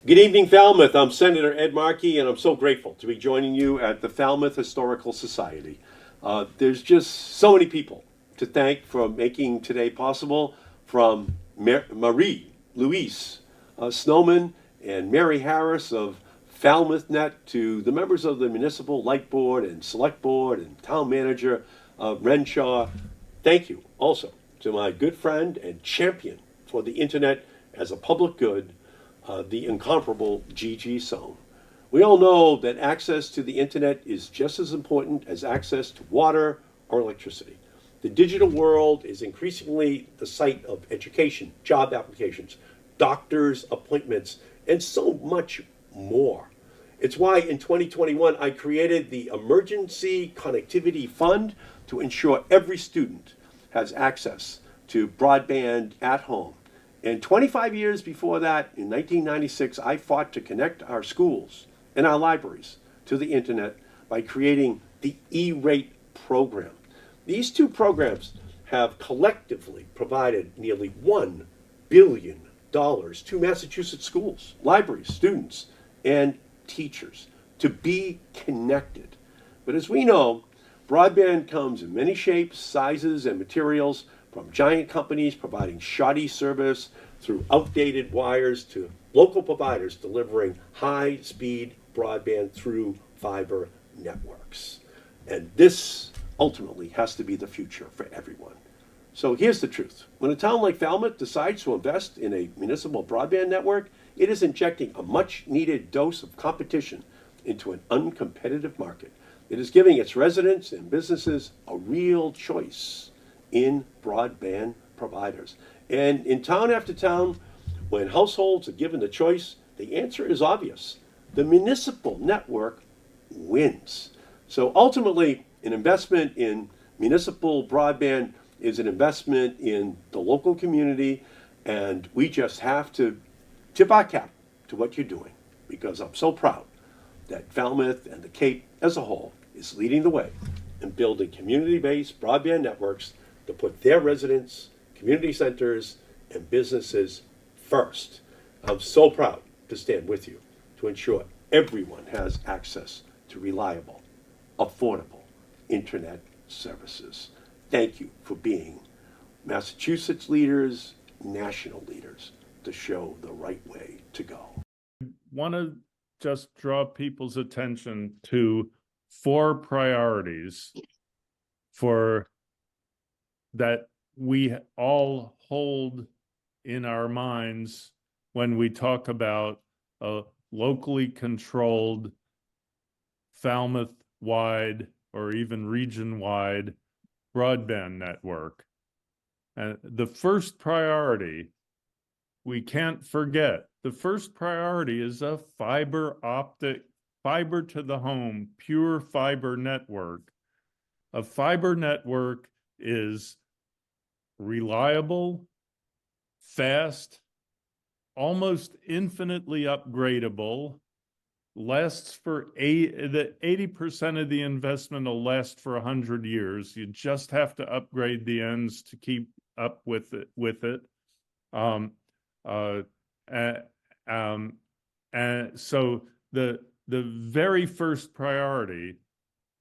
Good evening, Falmouth. I'm Senator Ed Markey, and I'm so grateful to be joining you at the Falmouth Historical Society. There's just so many people to thank for making today possible, from Marie Louise Snowman and Mary Harris of FalmouthNet to the members of the Municipal Light Board and Select Board and Town Manager Renshaw. Thank you also to my good friend and champion for the Internet as a public good, the incomparable Gigi Sohn. We all know that access to the internet is just as important as access to water or electricity. The digital world is increasingly the site of education, job applications, doctors' appointments, and so much more. It's why in 2021 I created the Emergency Connectivity Fund to ensure every student has access to broadband at home. And 25 years before that, in 1996, I fought to connect our schools and our libraries to the internet by creating the E-rate program. These two programs have collectively provided nearly $1 billion to Massachusetts schools, libraries, students, and teachers to be connected. But as we know, broadband comes in many shapes, sizes, and materials, from giant companies providing shoddy service through outdated wires to local providers delivering high-speed broadband through fiber networks. And this ultimately has to be the future for everyone. So here's the truth. When a town like Falmouth decides to invest in a municipal broadband network, it is injecting a much-needed dose of competition into an uncompetitive market. It is giving its residents and businesses a real choice in broadband providers. And in town after town, when households are given the choice, the answer is obvious. The municipal network wins. So ultimately, an investment in municipal broadband is an investment in the local community, and we just have to tip our cap to what you're doing, because I'm so proud that Falmouth and the Cape as a whole is leading the way in building community-based broadband networks to put their residents, community centers, and businesses first. I'm so proud to stand with you to ensure everyone has access to reliable, affordable internet services. Thank you for being Massachusetts leaders, national leaders, to show the right way to go. Want to just draw people's attention to 4 priorities for that we all hold in our minds when we talk about a locally controlled, Falmouth-wide, or even region-wide broadband network. And the first priority, we can't forget, the first priority is a fiber optic, fiber to the home, pure fiber network. A fiber network is reliable, fast, almost infinitely upgradable, lasts for 80% of the investment will last for 100 years. You just have to upgrade the ends to keep up with it. And so the very first priority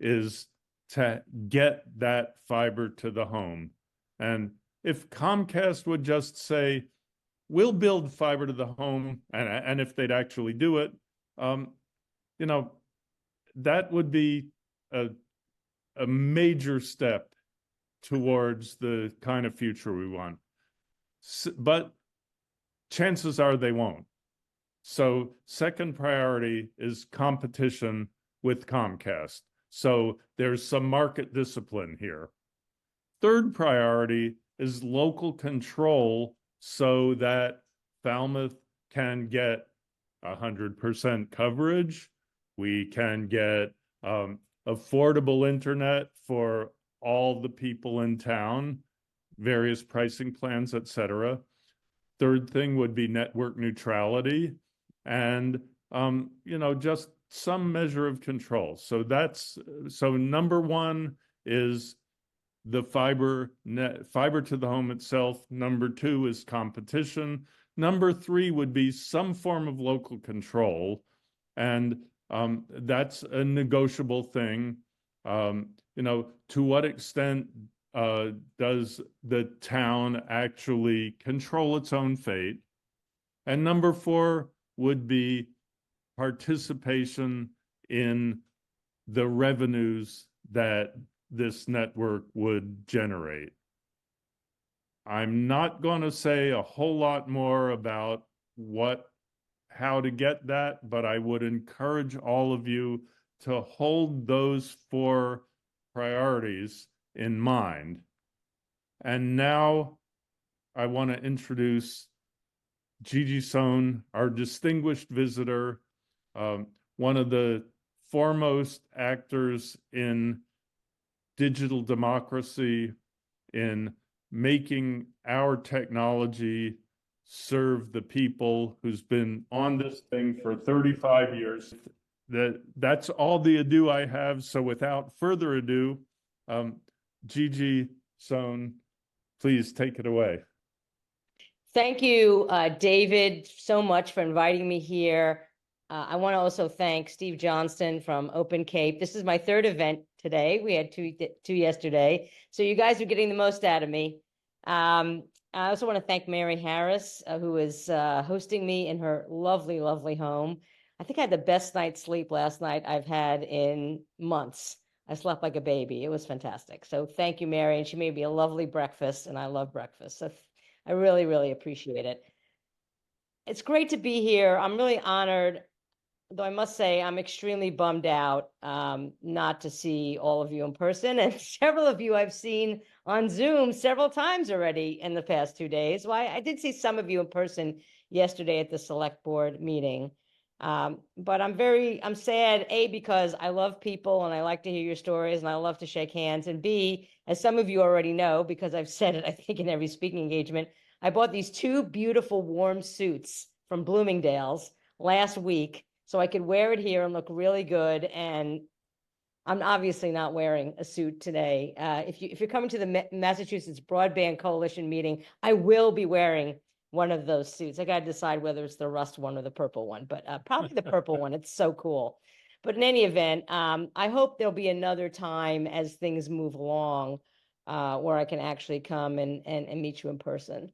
is to get that fiber to the home. And if Comcast would just say, we'll build fiber to the home, and if they'd actually do it, that would be a major step towards the kind of future we want. But chances are they won't. So second priority is competition with Comcast. So there's some market discipline here. Third priority is local control so that Falmouth can get 100% coverage. We can get affordable internet for all the people in town, various pricing plans, etc. Third thing would be network neutrality and, just some measure of control. So number one is the fiber to the home itself. Number two is competition. Number three would be some form of local control. And that's a negotiable thing. To what extent does the town actually control its own fate? And number four would be participation in the revenues that this network would generate. I'm not going to say a whole lot more about how to get that, but I would encourage all of you to hold those four priorities in mind. And now I want to introduce Gigi Sohn, our distinguished visitor, one of the foremost actors in digital democracy, in making our technology serve the people, who's been on this thing for 35 years. That's all the ado I have. So without further ado, Gigi Sohn, please take it away. Thank you, David, so much for inviting me here. I want to also thank Steve Johnston from Open Cape. This is my third event today. We had two yesterday. So you guys are getting the most out of me. I also want to thank Mary Harris, who is hosting me in her lovely, lovely home. I think I had the best night's sleep last night I've had in months. I slept like a baby. It was fantastic. So thank you, Mary. And she made me a lovely breakfast, and I love breakfast. So I really, really appreciate it. It's great to be here. I'm really honored, though I must say I'm extremely bummed out not to see all of you in person. And several of you I've seen on Zoom several times already in the past 2 days. Well, I did see some of you in person yesterday at the select board meeting. But I'm sad, A, because I love people and I like to hear your stories and I love to shake hands. And B, as some of you already know, because I've said it, I think, in every speaking engagement, I bought these two beautiful warm suits from Bloomingdale's last week so I could wear it here and look really good. And I'm obviously not wearing a suit today. If you're coming to the Massachusetts Broadband Coalition meeting, I will be wearing one of those suits. I got to decide whether it's the rust one or the purple one, but probably the purple one. It's so cool. But in any event, I hope there'll be another time as things move along where I can actually come and meet you in person.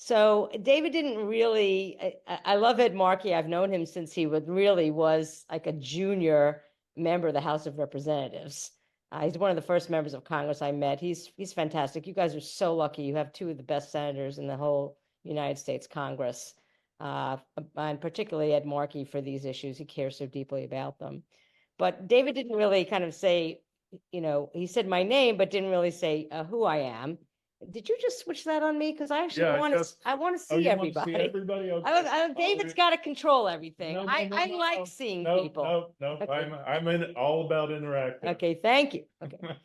So David didn't really, I love Ed Markey. I've known him since he was like a junior member of the House of Representatives. He's one of the first members of Congress I met. He's fantastic. You guys are so lucky. You have two of the best senators in the whole United States Congress, and particularly Ed Markey for these issues. He cares so deeply about them. But David didn't really kind of say, he said my name, but didn't really say who I am. Did you just switch that on me? Because I actually want to see everybody. Okay. David's got to control everything. No, I like seeing people. No. Okay. I'm all about interacting. Okay, thank you. Okay.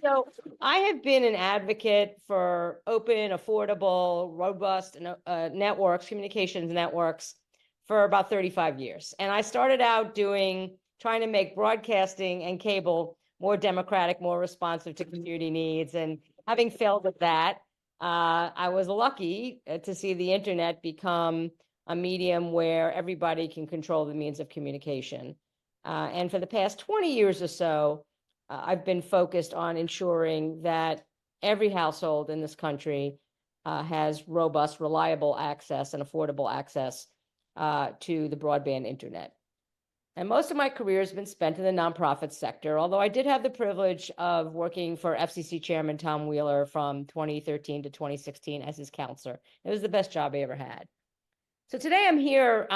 So I have been an advocate for open, affordable, robust networks, communications networks for about 35 years. And I started out trying to make broadcasting and cable more democratic, more responsive to community needs. And having failed at that, I was lucky to see the internet become a medium where everybody can control the means of communication. And for the past 20 years or so, I've been focused on ensuring that every household in this country has robust, reliable access and affordable access to the broadband internet. And most of my career has been spent in the nonprofit sector, although I did have the privilege of working for FCC Chairman Tom Wheeler from 2013 to 2016 as his counselor. It was the best job I ever had. So today I'm here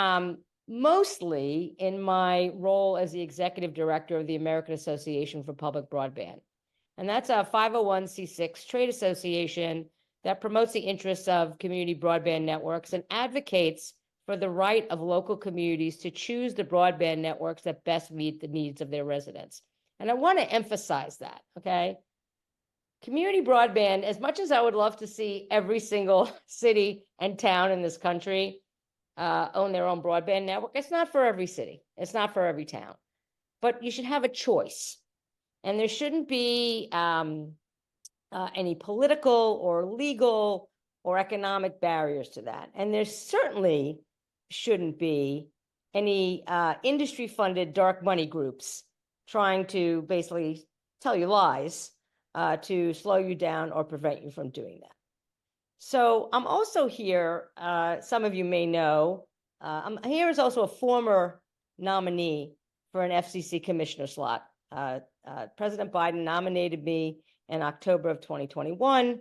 mostly in my role as the executive director of the American Association for Public Broadband. And that's a 501c6 trade association that promotes the interests of community broadband networks and advocates for the right of local communities to choose the broadband networks that best meet the needs of their residents. And I want to emphasize that, okay? Community broadband, as much as I would love to see every single city and town in this country own their own broadband network, it's not for every city. It's not for every town. But you should have a choice. And there shouldn't be any political or legal or economic barriers to that. And there certainly shouldn't be any industry-funded dark money groups trying to basically tell you lies to slow you down or prevent you from doing that. So I'm also here, some of you may know, I'm here as also a former nominee for an FCC commissioner slot. President Biden nominated me in October of 2021.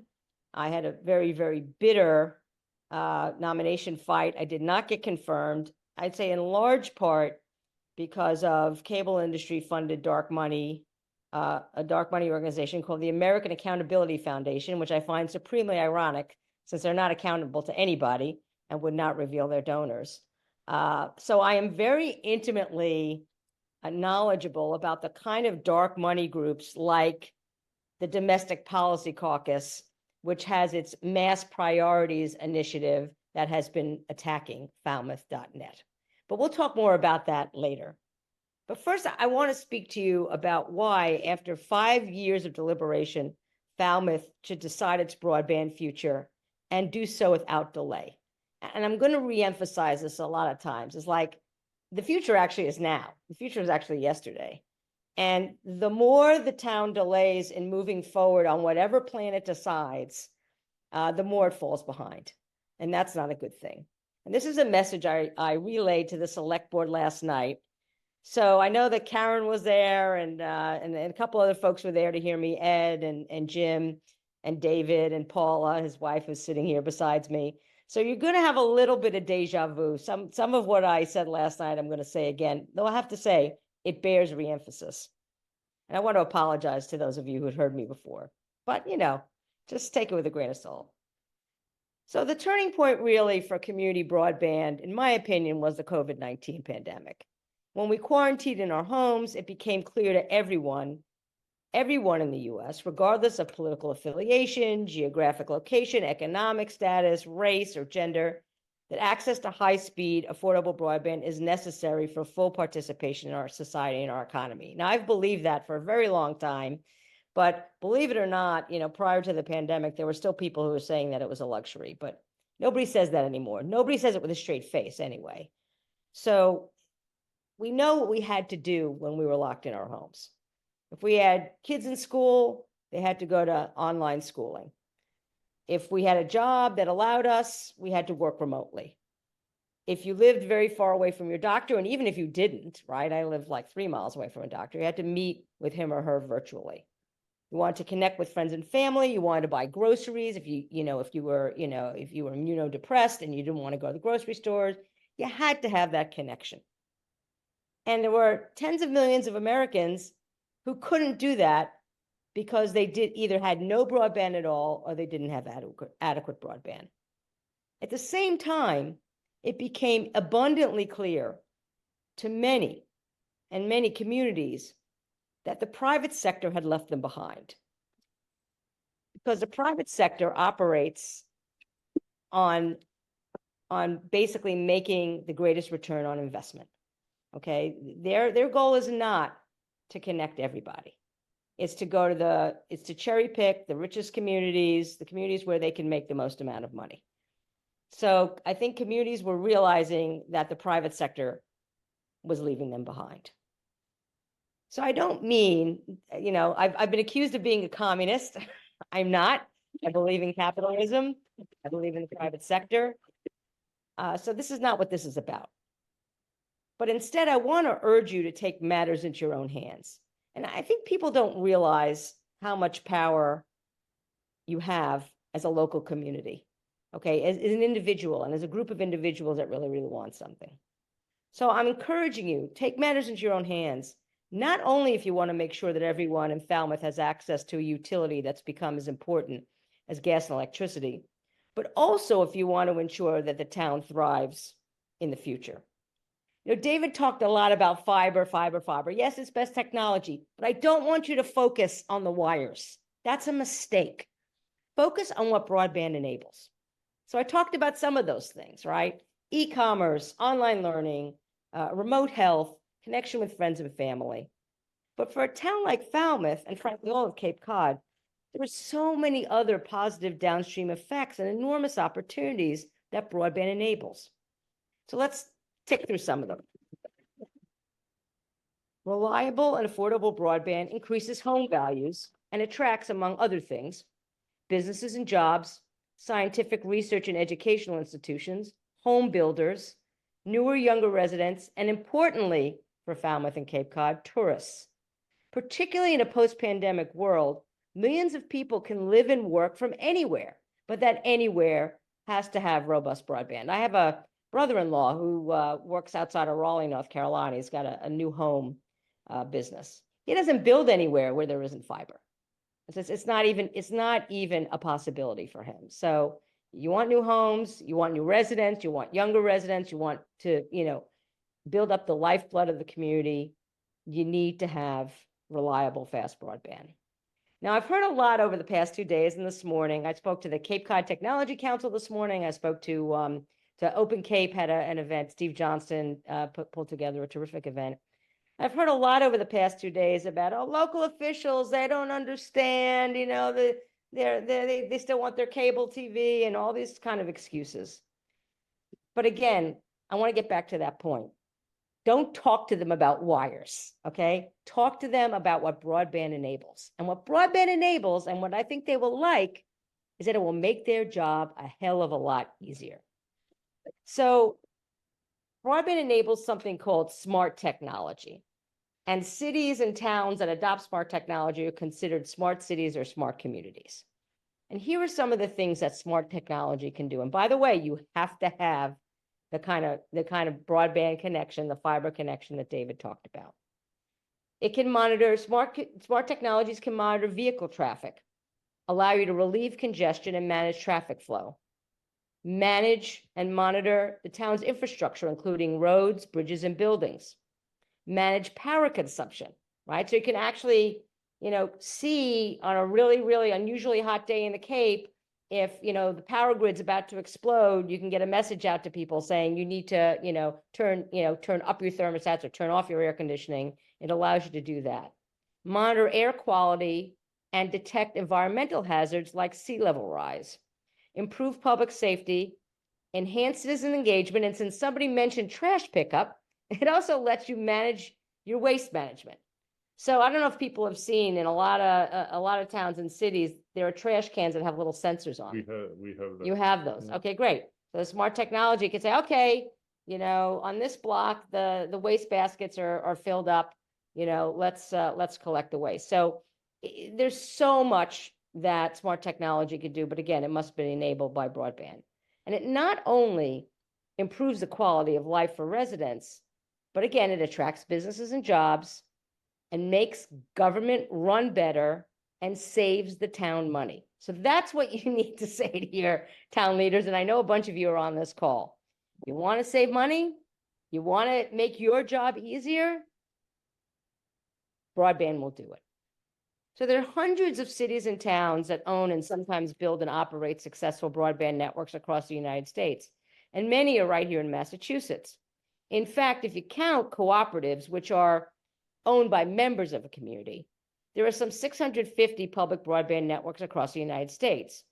I had a very, very bitter nomination fight. I did not get confirmed. I'd say in large part because of cable industry funded dark money, a dark money organization called the American Accountability Foundation, which I find supremely ironic since they're not accountable to anybody and would not reveal their donors. So I am very intimately knowledgeable about the kind of dark money groups like the Domestic Policy Caucus, which has its Mass Priorities Initiative that has been attacking FalmouthNet. But we'll talk more about that later. But first, I want to speak to you about why, after 5 years of deliberation, Falmouth should decide its broadband future and do so without delay. And I'm going to reemphasize this a lot of times. It's like the future actually is now. The future is actually yesterday. And the more the town delays in moving forward on whatever plan it decides, the more it falls behind. And that's not a good thing. And this is a message I relayed to the select board last night. So I know that Karen was there and a couple other folks were there to hear me, Ed and Jim and David and Paula, his wife, who's sitting here besides me. So you're going to have a little bit of deja vu. Some of what I said last night, I'm going to say again, though I have to say it bears reemphasis. And I want to apologize to those of you who had heard me before, but just take it with a grain of salt. So the turning point really for community broadband, in my opinion, was the COVID-19 pandemic. When we quarantined in our homes, it became clear to everyone in the US, regardless of political affiliation, geographic location, economic status, race, or gender, that access to high-speed, affordable broadband is necessary for full participation in our society and our economy. Now, I've believed that for a very long time, but believe it or not, prior to the pandemic, there were still people who were saying that it was a luxury, but nobody says that anymore. Nobody says it with a straight face anyway. So we know what we had to do when we were locked in our homes. If we had kids in school, they had to go to online schooling. If we had a job that allowed us, we had to work remotely. If you lived very far away from your doctor, and even if you didn't, right? I lived like 3 miles away from a doctor. You had to meet with him or her virtually. You wanted to connect with friends and family. You wanted to buy groceries. If you were immunodepressed and you didn't want to go to the grocery stores, you had to have that connection. And there were tens of millions of Americans who couldn't do that because they either had no broadband at all or they didn't have adequate broadband. At the same time, it became abundantly clear to many communities that the private sector had left them behind. Because the private sector operates on basically making the greatest return on investment. Okay, their goal is not to connect everybody. It's to cherry pick the richest communities, the communities where they can make the most amount of money. So I think communities were realizing that the private sector was leaving them behind. So I don't mean, I've been accused of being a communist. I'm not. I believe in capitalism. I believe in the private sector. So this is not what this is about. But instead, I want to urge you to take matters into your own hands. And I think people don't realize how much power you have as a local community, okay, as an individual and as a group of individuals that really, really want something. So I'm encouraging you, take matters into your own hands, not only if you want to make sure that everyone in Falmouth has access to a utility that's become as important as gas and electricity, but also if you want to ensure that the town thrives in the future. David talked a lot about fiber. Yes, it's best technology, but I don't want you to focus on the wires. That's a mistake. Focus on what broadband enables. So I talked about some of those things, right? E-commerce, online learning, remote health, connection with friends and family. But for a town like Falmouth, and frankly all of Cape Cod, There are so many other positive downstream effects and enormous opportunities that broadband enables. So let's tick through some of them. Reliable and affordable broadband increases home values and attracts, among other things, businesses and jobs, scientific research and educational institutions, home builders, newer, younger residents, and importantly, for Falmouth and Cape Cod, tourists. Particularly in a post-pandemic world, millions of people can live and work from anywhere, but that anywhere has to have robust broadband. I have a brother-in-law who works outside of Raleigh, North Carolina. He's got a new home business. He doesn't build anywhere where there isn't fiber. It's not even a possibility for him. So you want new homes, you want new residents, you want younger residents, you want to, build up the lifeblood of the community. You need to have reliable, fast broadband. Now, I've heard a lot over the past 2 days and this morning. I spoke to the Cape Cod Technology Council this morning. I spoke to Open Cape, had an event. Steve Johnston pulled together a terrific event. I've heard a lot over the past 2 days about, local officials, they don't understand, they still want their cable TV and all these kind of excuses. But again, I want to get back to that point. Don't talk to them about wires, okay? Talk to them about what broadband enables. And what broadband enables, and what I think they will like, is that it will make their job a hell of a lot easier. So broadband enables something called smart technology. And cities and towns that adopt smart technology are considered smart cities or smart communities. And here are some of the things that smart technology can do. And by the way, you have to have the kind of broadband connection, the fiber connection that David talked about. It can monitor, smart technologies can monitor vehicle traffic, allow you to relieve congestion and manage traffic flow, manage and monitor the town's infrastructure, including roads, bridges, and buildings, manage power consumption, right? So you can actually, see on a really, really unusually hot day in the Cape, if, the power grid's about to explode, you can get a message out to people saying you need to, turn up your thermostats or turn off your air conditioning. It allows you to do that. Monitor air quality and detect environmental hazards like sea level rise. Improve public safety, enhance citizen engagement. And since somebody mentioned trash pickup, it also lets you manage your waste management. So I don't know if people have seen in a lot of towns and cities, there are trash cans that have little sensors on. We have that. You have those. Yeah. Okay, great. So the smart technology can say, okay, on this block, the waste baskets are filled up. Let's collect the waste. So there's so much that smart technology could do, but again, it must be enabled by broadband. And it not only improves the quality of life for residents, but again, it attracts businesses and jobs and makes government run better and saves the town money. So that's what you need to say to your town leaders. And I know a bunch of you are on this call. You want to save money? You want to make your job easier? Broadband will do it. So there are hundreds of cities and towns that own and sometimes build and operate successful broadband networks across the United States. And many are right here in Massachusetts. In fact, if you count cooperatives, which are owned by members of a community, there are some 650 public broadband networks across the United States.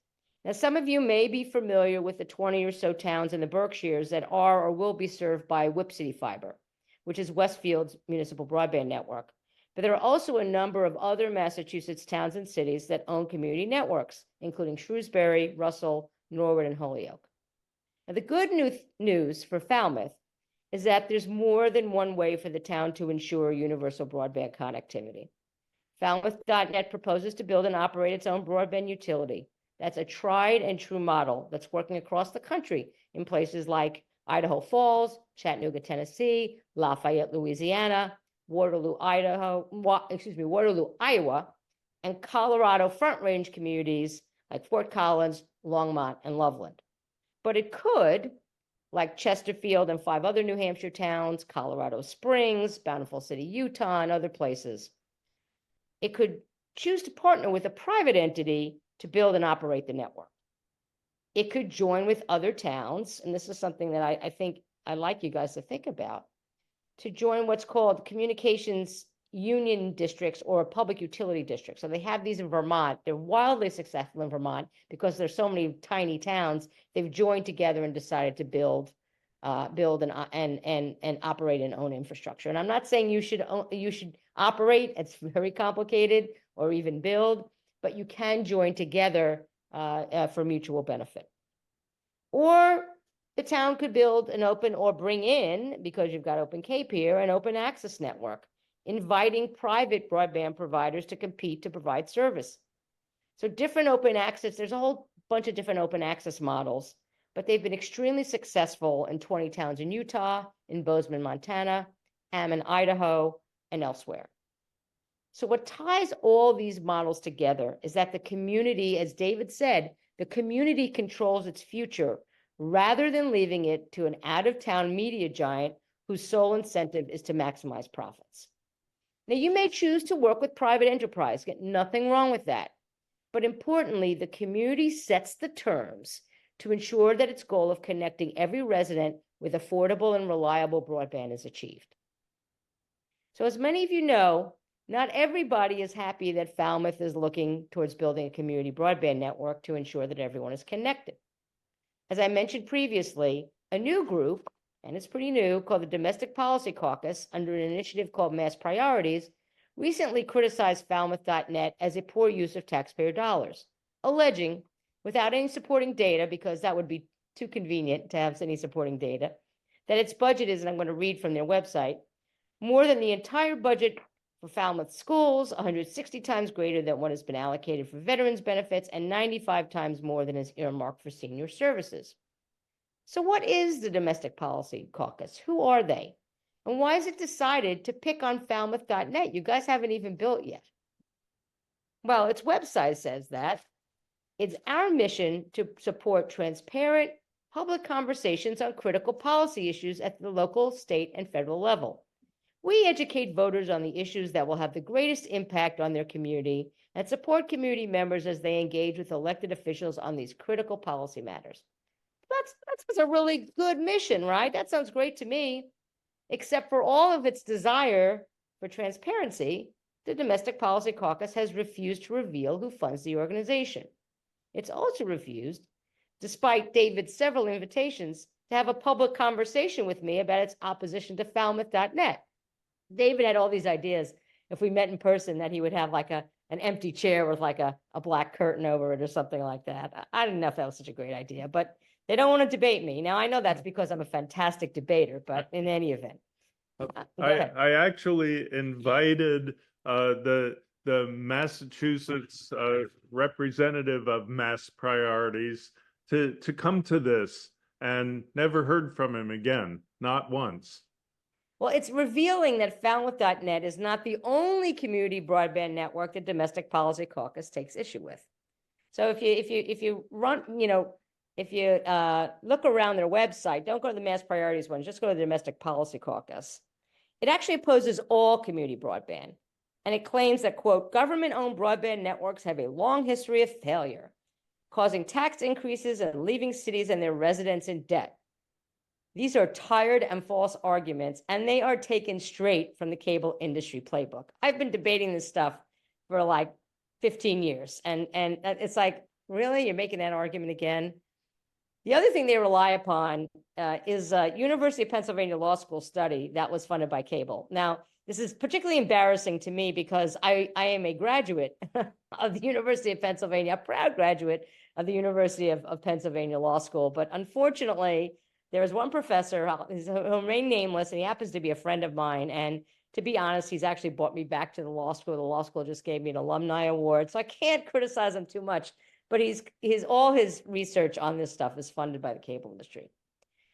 Now, some of you may be familiar with the 20 or so towns in the Berkshires that are or will be served by Whip City Fiber, which is Westfield's municipal broadband network. But there are also a number of other Massachusetts towns and cities that own community networks, including Shrewsbury, Russell, Norwood, and Holyoke. Now, the good news for Falmouth is that there's more than one way for the town to ensure universal broadband connectivity. FalmouthNet proposes to build and operate its own broadband utility. That's a tried and true model that's working across the country in places like Idaho Falls, Chattanooga, Tennessee, Lafayette, Louisiana, Waterloo, Iowa, and Colorado Front Range communities like Fort Collins, Longmont, and Loveland. But it could, like Chesterfield and 5 other New Hampshire towns, Colorado Springs, Bountiful City, Utah, and other places, it could choose to partner with a private entity to build and operate the network. It could join with other towns, and this is something that I think I'd like you guys to think about, to join what's called communications union districts or public utility districts. So they have these in Vermont. They're wildly successful in Vermont because there's so many tiny towns. They've joined together and decided to build and operate and own infrastructure. And I'm not saying you should operate. It's very complicated, or even build, but you can join together for mutual benefit. Or the town could build an open, or bring in, because you've got Open Cape here, an open access network, inviting private broadband providers to compete to provide service. So different open access, there's a whole bunch of different open access models, but they've been extremely successful in 20 towns in Utah, in Bozeman, Montana, Hammond, Idaho, and elsewhere. So what ties all these models together is that the community, as David said, the community controls its future rather than leaving it to an out-of-town media giant whose sole incentive is to maximize profits. Now, you may choose to work with private enterprise, get nothing wrong with that. But importantly, the community sets the terms to ensure that its goal of connecting every resident with affordable and reliable broadband is achieved. So as many of you know, not everybody is happy that Falmouth is looking towards building a community broadband network to ensure that everyone is connected. As I mentioned previously, a new group, and it's pretty new, called the Domestic Policy Caucus, under an initiative called Mass Priorities, recently criticized FalmouthNet as a poor use of taxpayer dollars, alleging, without any supporting data, because that would be too convenient to have any supporting data, that its budget is, and I'm going to read from their website, more than the entire budget for Falmouth schools, 160 times greater than what has been allocated for veterans benefits, and 95 times more than is earmarked for senior services. So what is the Domestic Policy Caucus? Who are they? And why is it decided to pick on FalmouthNet? You guys haven't even built yet. Well, its website says that it's our mission to support transparent public conversations on critical policy issues at the local, state, and federal level. We educate voters on the issues that will have the greatest impact on their community and support community members as they engage with elected officials on these critical policy matters. That's a really good mission, right? That sounds great to me, except for all of its desire for transparency. The Domestic Policy Caucus has refused to reveal who funds the organization. It's also refused, despite David's several invitations, to have a public conversation with me about its opposition to FalmouthNet. David had all these ideas. If we met in person, that he would have like an empty chair with like a black curtain over it or something like that. I didn't know if that was such a great idea, but they don't want to debate me. Now, I know that's because I'm a fantastic debater, but in any event. I actually invited the Massachusetts representative of Mass Priorities to come to this, and never heard from him again, not once. Well, it's revealing that FalmouthNet is not the only community broadband network the Domestic Policy Caucus takes issue with. So if you run, if you look around their website, don't go to the Mass Priorities one, just go to the Domestic Policy Caucus. It actually opposes all community broadband, and it claims that, quote, government-owned broadband networks have a long history of failure, causing tax increases and leaving cities and their residents in debt. These are tired and false arguments, and they are taken straight from the cable industry playbook. I've been debating this stuff for like 15 years, and it's like, really? You're making that argument again? The other thing they rely upon is a University of Pennsylvania Law School study that was funded by cable. Now, this is particularly embarrassing to me because I am a graduate of the University of Pennsylvania, a proud graduate of the University of Pennsylvania Law School. But unfortunately, there is one professor, he'll remain nameless, and he happens to be a friend of mine. And to be honest, he's actually brought me back to the law school. The law school just gave me an alumni award, so I can't criticize him too much. But all his research on this stuff is funded by the cable industry.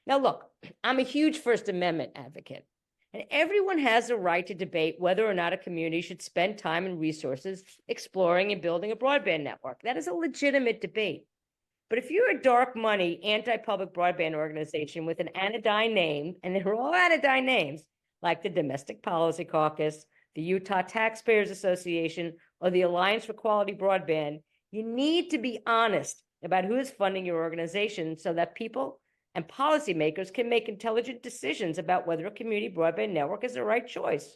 Now, look, I'm a huge First Amendment advocate, and everyone has a right to debate whether or not a community should spend time and resources exploring and building a broadband network. That is a legitimate debate. But if you're a dark money, anti-public broadband organization with an anodyne name, and they're all anodyne names, like the Domestic Policy Caucus, the Utah Taxpayers Association, or the Alliance for Quality Broadband, you need to be honest about who is funding your organization so that people and policymakers can make intelligent decisions about whether a community broadband network is the right choice.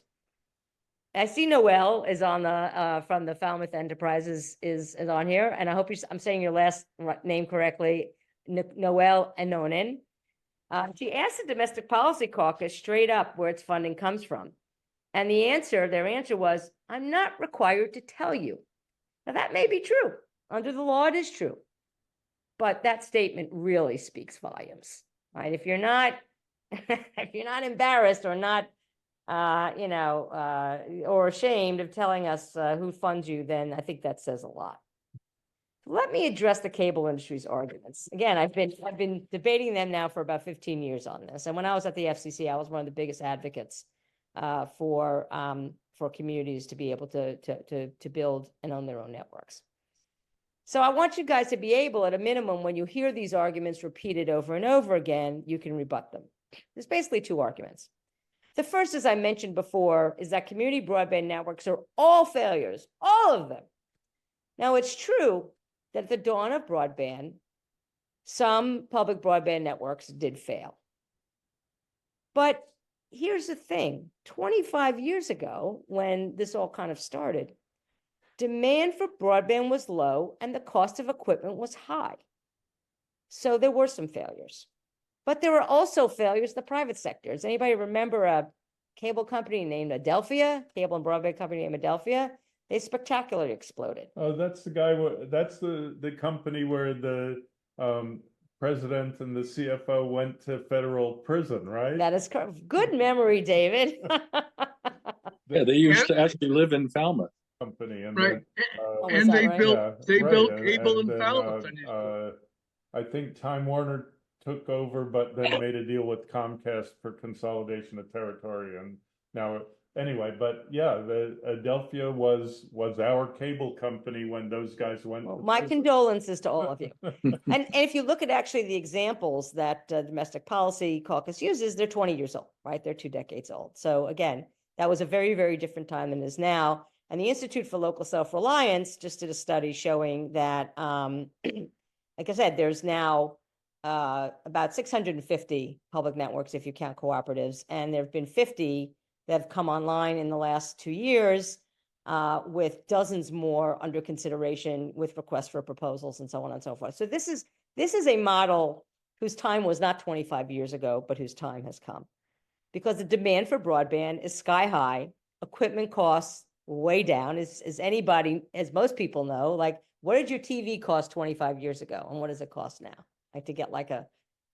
I see Noel is on the, from the Falmouth Enterprises is on here, and I hope I'm saying your last name correctly, Noel Anonin. She asked the Domestic Policy Caucus straight up where its funding comes from. And their answer was, I'm not required to tell you. Now that may be true. Under the law, it is true. But that statement really speaks volumes, right? If you're not, if you're not embarrassed or not, or ashamed of telling us who funds you, then I think that says a lot. Let me address the cable industry's arguments. Again, I've been debating them now for about 15 years on this. And when I was at the FCC, I was one of the biggest advocates for communities to be able to build and own their own networks. So I want you guys to be able, at a minimum, when you hear these arguments repeated over and over again, you can rebut them. There's basically two arguments. The first, as I mentioned before, is that community broadband networks are all failures, all of them. Now, it's true that at the dawn of broadband, some public broadband networks did fail. But here's the thing, 25 years ago, when this all kind of started, demand for broadband was low and the cost of equipment was high. So there were some failures. But there were also failures in the private sector. Does anybody remember a cable company named Adelphia, cable and broadband company named Adelphia? They spectacularly exploded. Oh, that's the guy, that's the company where the president and the CFO went to federal prison, right? That is correct. Good memory, David. Yeah, they used to actually live in Falmouth. Company and Right. Oh, And is that they right? built right, cable and in then, Falmouth. I used to- I think Time Warner took over, but then made a deal with Comcast for consolidation of territory, and now anyway. But yeah, the Adelphia was our cable company when those guys went. Well, to my prison. condolences to all of you. And if you look at actually the examples that Domestic Policy Caucus uses, they're 20 years old, right? They're 2 decades old. So again, that was a very, very different time than it is now. And the Institute for Local Self-Reliance just did a study showing that, like I said, there's now about 650 public networks if you count cooperatives, and there have been 50 that have come online in the last 2 years, with dozens more under consideration with requests for proposals and so on and so forth. So this is a model whose time was not 25 years ago, but whose time has come. Because the demand for broadband is sky high, equipment costs way down, as most people know, like, what did your TV cost 25 years ago? And what does it cost now? Like, to get like a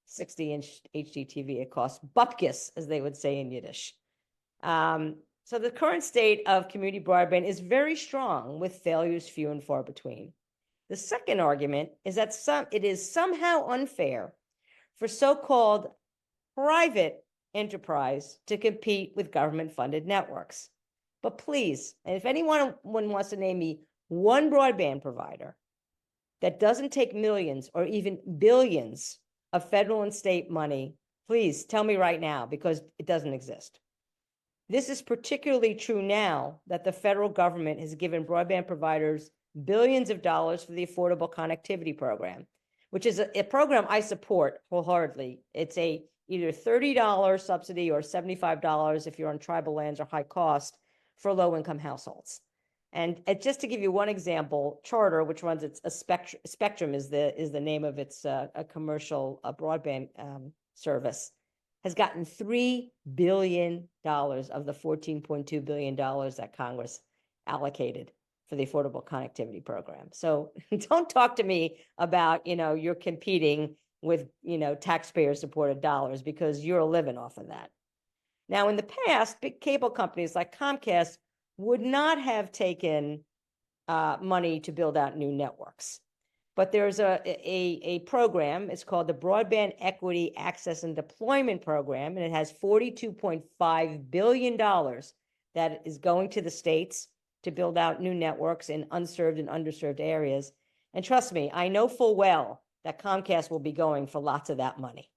60-inch HD TV, it costs bupkis, as they would say in Yiddish. So the current state of community broadband is very strong, with failures few and far between. The second argument is that it is somehow unfair for so-called private enterprise to compete with government-funded networks. But please, and if anyone wants to name me one broadband provider that doesn't take millions or even billions of federal and state money, please tell me right now, because it doesn't exist. This is particularly true now that the federal government has given broadband providers billions of dollars for the Affordable Connectivity Program, which is a program I support wholeheartedly. It's a either $30 subsidy or $75 if you're on tribal lands or high cost for low-income households. And just to give you one example, Charter, which runs Spectrum is the name of its a commercial broadband service, has gotten $3 billion of the $14.2 billion that Congress allocated for the Affordable Connectivity Program. So don't talk to me about, you're competing with, taxpayer-supported dollars, because you're living off of that. Now, in the past, big cable companies like Comcast would not have taken money to build out new networks. But there's a program, it's called the Broadband Equity Access and Deployment Program, and it has $42.5 billion that is going to the states to build out new networks in unserved and underserved areas. And trust me, I know full well that Comcast will be going for lots of that money.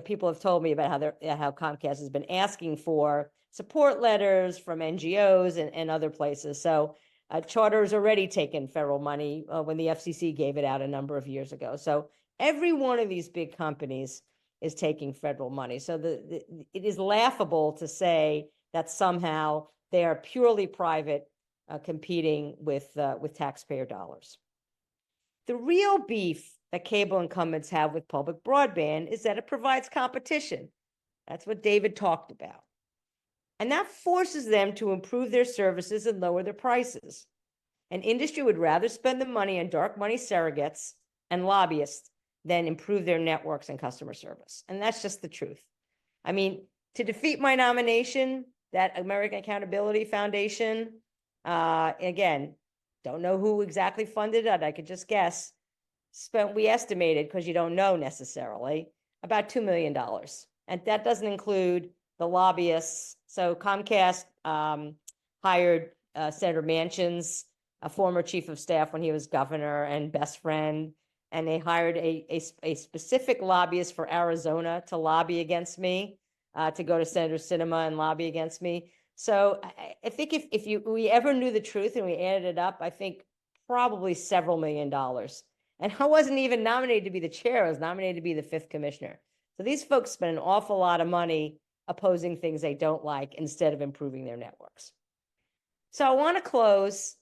People have told me about how Comcast has been asking for support letters from NGOs and other places. So Charter has already taken federal money when the FCC gave it out a number of years ago. So every one of these big companies is taking federal money. So it is laughable to say that somehow They are purely private, competing with taxpayer dollars. The real beef that cable incumbents have with public broadband is that it provides competition. That's what David talked about. And that forces them to improve their services and lower their prices. An industry would rather spend the money on dark money surrogates and lobbyists than improve their networks and customer service. And that's just the truth. I mean, to defeat my nomination, that American Accountability Foundation, again, don't know who exactly funded it. I could just guess. We estimated, because you don't know necessarily, about $2 million. And that doesn't include the lobbyists. So Comcast hired Senator Manchin's a former chief of staff when he was governor and best friend. And they hired a specific lobbyist for Arizona to lobby against me, to go to Senator Sinema and lobby against me. So I think if we ever knew the truth and we added it up, I think probably several $1 million. And I wasn't even nominated to be the chair. I was nominated to be the 5th commissioner. So these folks spend an awful lot of money opposing things they don't like instead of improving their networks. So I want to close,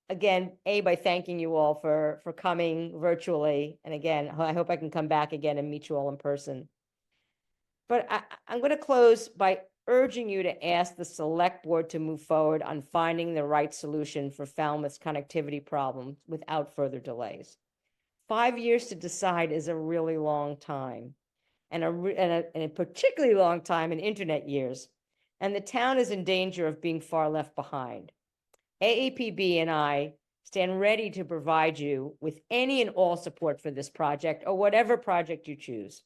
again, by thanking you all for coming virtually. And again, I hope I can come back again and meet you all in person. But I'm going to close by urging you to ask the select board to move forward on finding the right solution for Falmouth's connectivity problem without further delays. 5 years to decide is a really long time, and a particularly long time in internet years. And the town is in danger of being far left behind. AAPB and I stand ready to provide you with any and all support for this project or whatever project you choose,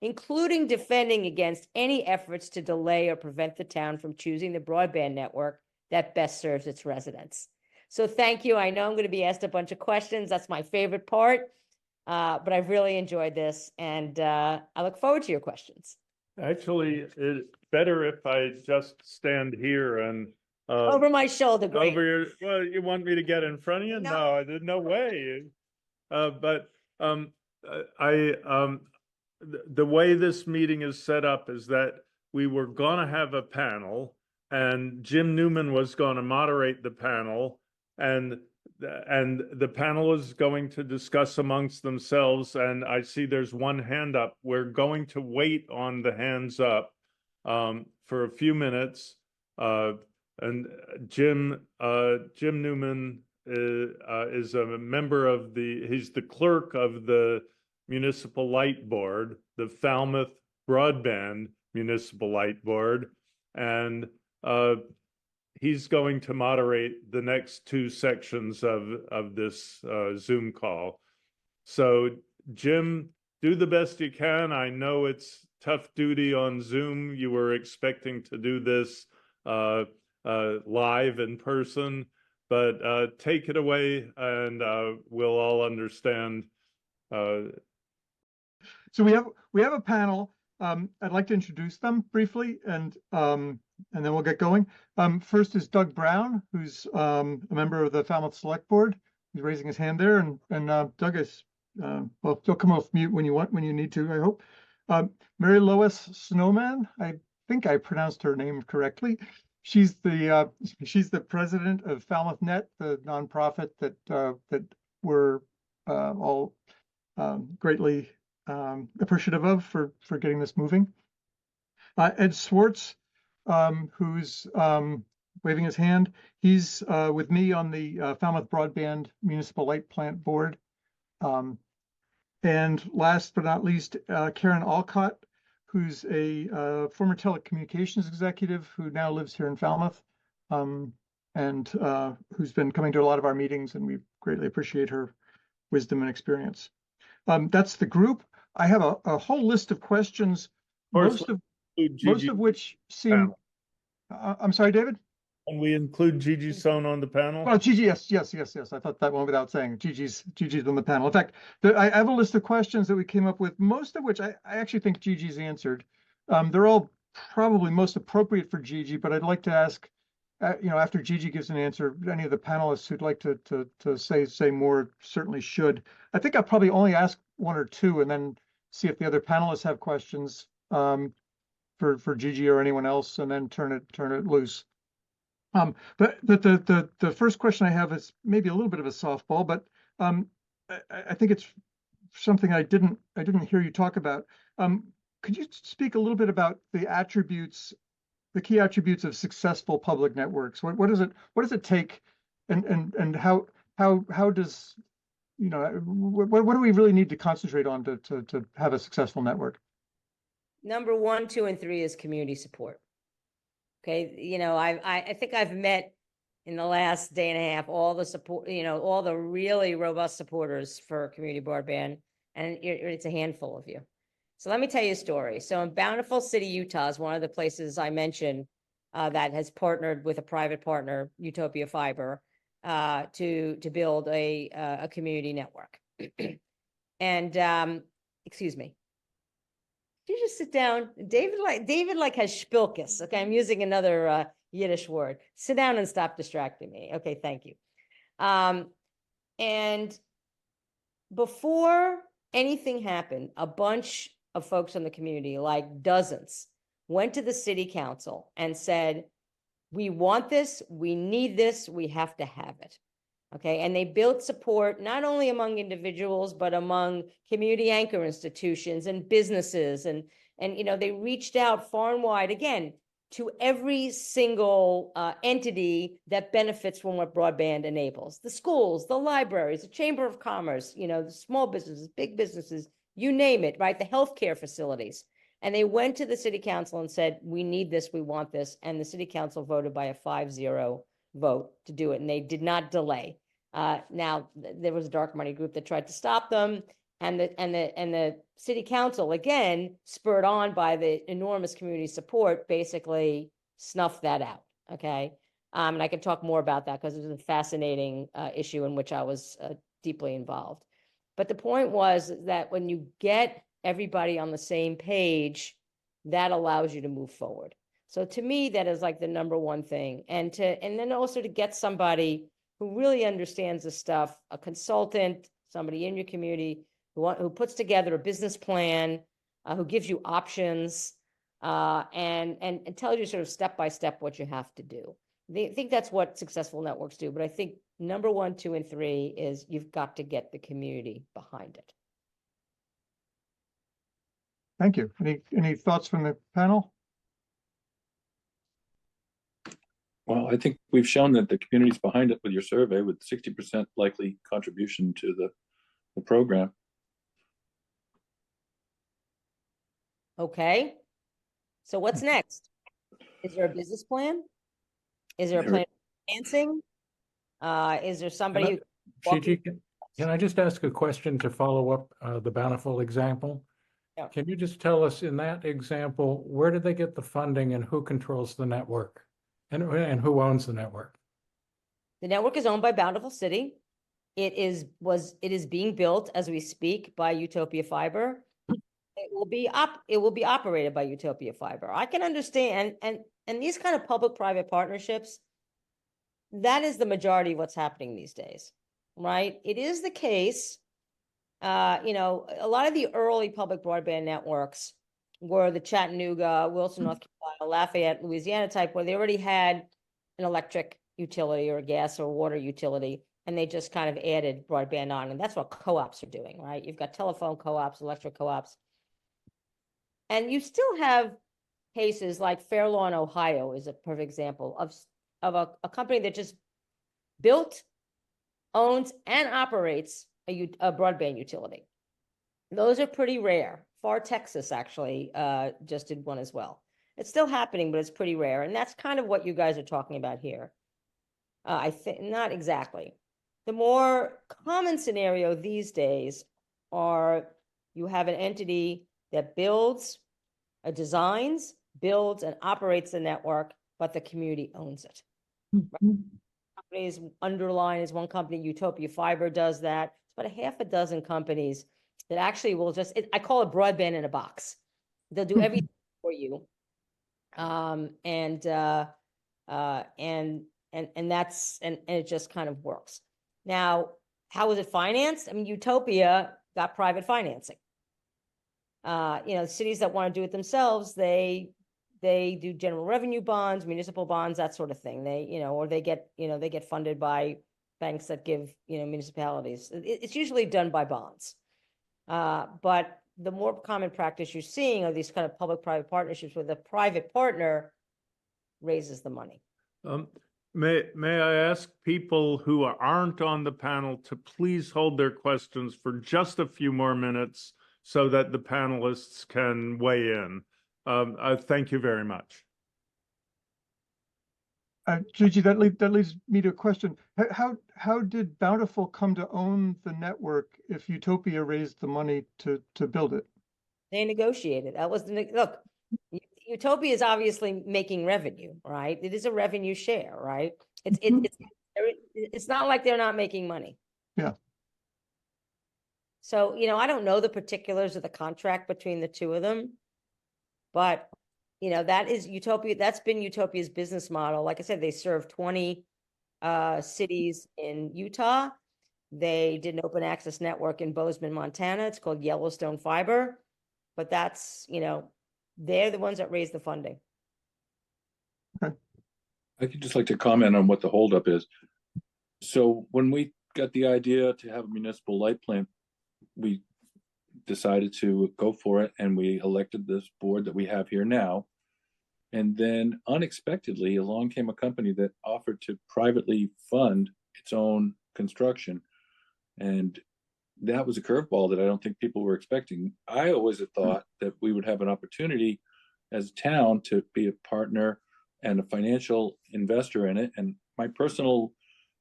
including defending against any efforts to delay or prevent the town from choosing the broadband network that best serves its residents. So thank you. I know I'm going to be asked a bunch of questions. That's my favorite part, but I've really enjoyed this, and I look forward to your questions. Actually, it's better if I just stand here and Over my shoulder, great. over your, well, you want me to get in front of you? No. No, there's no way. But the way this meeting is set up is that we were going to have a panel, and Jim Newman was going to moderate the panel, and the panel is going to discuss amongst themselves. And I see there's one hand up. We're going to wait on the hands up for a few minutes. And Jim Newman is a member of he's the clerk of the Municipal Light Board, the Falmouth Broadband Municipal Light Board, and he's going to moderate the next 2 sections of this Zoom call. So Jim, do the best you can. I know it's tough duty on Zoom. You were expecting to do this live in person, but take it away, and we'll all understand. So we have a panel. I'd like to introduce them briefly, and then we'll get going. First is Doug Brown, who's a member of the Falmouth Select Board. He's raising his hand there, and Doug is well, he'll come off mute when you need to, I hope. Mary Lois Snowman, I think I pronounced her name correctly. She's the president of FalmouthNet, the nonprofit that we're all greatly appreciative of for getting this moving. Ed Swartz, who's waving his hand. He's with me on the Falmouth Broadband Municipal Light Plant Board. And last but not least, Karen Alcott, who's a former telecommunications executive who now lives here in Falmouth, and who's been coming to a lot of our meetings, and we greatly appreciate her wisdom and experience. That's the group. I have a whole list of questions, most of which seem. I'm sorry, David? Can we include Gigi Sohn on the panel? Well, Gigi, yes. I thought that one without saying. Gigi's on the panel. In fact, I have a list of questions that we came up with, most of which I actually think Gigi's answered. They're all probably most appropriate for Gigi, but I'd like to ask, after Gigi gives an answer, any of the panelists who'd like to say more certainly should. I think I'll probably only ask 1 or 2, and then see if the other panelists have questions for Gigi or anyone else, and then turn it loose. But the first question I have is maybe a little bit of a softball, but I think it's something I didn't hear you talk about. Could you speak a little bit about the attributes, the key attributes of successful public networks? What does it take, and how does, you know, what do we really need to concentrate on to have a successful network? Number 1, 2, and 3 is community support. Okay, you know, I think I've met in the last day and a half all the support, you know, all the really robust supporters for community broadband, and it's a handful of you. So let me tell you a story. So in Bountiful City, Utah is one of the places I mentioned that has partnered with a private partner, Utopia Fiber, to build a community network. And excuse me. You just sit down. David has spilkus. Okay, I'm using another Yiddish word. Sit down and stop distracting me. Okay, thank you. And before anything happened, a bunch of folks in the community, like dozens, went to the city council and said, we want this, we need this, we have to have it. Okay, and they built support not only among individuals, but among community anchor institutions and businesses. And you know, they reached out far and wide, again, to every single entity that benefits from what broadband enables. The schools, the libraries, the Chamber of Commerce, you know, the small businesses, big businesses, you name it, right? The healthcare facilities. And they went to the city council and said, we need this, we want this. And the city council voted by a 5-0 vote to do it, and they did not delay. Now there was a dark money group that tried to stop them, and the city council, again, spurred on by the enormous community support, basically snuffed that out. Okay, and I can talk more about that because it was a fascinating issue in which I was deeply involved. But the point was that when you get everybody on the same page, that allows you to move forward. So to me, that is like the number one thing. And then also to get somebody who really understands the stuff, a consultant, somebody in your community who puts together a business plan, who gives you options, and tells you sort of step by step what you have to do. I think that's what successful networks do. But I think number 1, 2, and 3 is you've got to get the community behind it. Thank you. Any thoughts from the panel? Well, I think we've shown that the community's behind it with your survey, with 60% likely contribution to the program. Okay. So what's next? Is there a business plan? Is there a plan for financing? Is there somebody who... Gigi, can I just ask a question to follow up the Bountiful example? Yeah. Can you just tell us in that example, where did they get the funding and who controls the network? And who owns the network? The network is owned by Bountiful City. It is being built as we speak by Utopia Fiber. It will be operated by Utopia Fiber. I can understand, and these kind of public-private partnerships, that is the majority of what's happening these days, right? It is the case, you know, a lot of the early public broadband networks were the Chattanooga, Wilson, North Carolina, Lafayette, Louisiana type, where they already had an electric utility or a gas or water utility, and they just kind of added broadband on. And that's what co-ops are doing, right? You've got telephone co-ops, electric co-ops. And you still have cases like Fair Lawn, Ohio is a perfect example of a company that just built, owns, and operates a broadband utility. Those are pretty rare. Far Texas actually just did one as well. It's still happening, but it's pretty rare. And that's kind of what you guys are talking about here. I think not exactly. The more common scenario these days are you have an entity that builds, designs, builds, and operates the network, but the community owns it. Companies underline is one company, Utopia Fiber does that. It's about a half a dozen companies that actually will just, I call it broadband in a box. They'll do everything for you. And it just kind of works. Now, how is it financed? I mean, Utopia got private financing. You know, cities that want to do it themselves, they they do general revenue bonds, municipal bonds, that sort of thing. They, or they get funded by banks that give, municipalities. It's usually done by bonds. But the more common practice you're seeing are these kind of public-private partnerships where the private partner raises the money. May I ask people who aren't on the panel to please hold their questions for just a few more minutes so that the panelists can weigh in. Thank you very much. Gigi, that leads me to a question. How did Bountiful come to own the network if Utopia raised the money to build it? They negotiated. That was look. Utopia is obviously making revenue, right? It is a revenue share, right? It's not like they're not making money. Yeah. So, I don't know the particulars of the contract between the two of them, but that is Utopia. That's been Utopia's business model. Like I said, they serve 20 cities in Utah. They did an open access network in Bozeman, Montana. It's called Yellowstone Fiber, but that's, they're the ones that raise the funding. I could just like to comment on what the holdup is. So when we got the idea to have a municipal light plant, we decided to go for it, and we elected this board that we have here now. And then unexpectedly, along came a company that offered to privately fund its own construction. And that was a curveball that I don't think people were expecting. I always had thought that we would have an opportunity as a town to be a partner and a financial investor in it. And my personal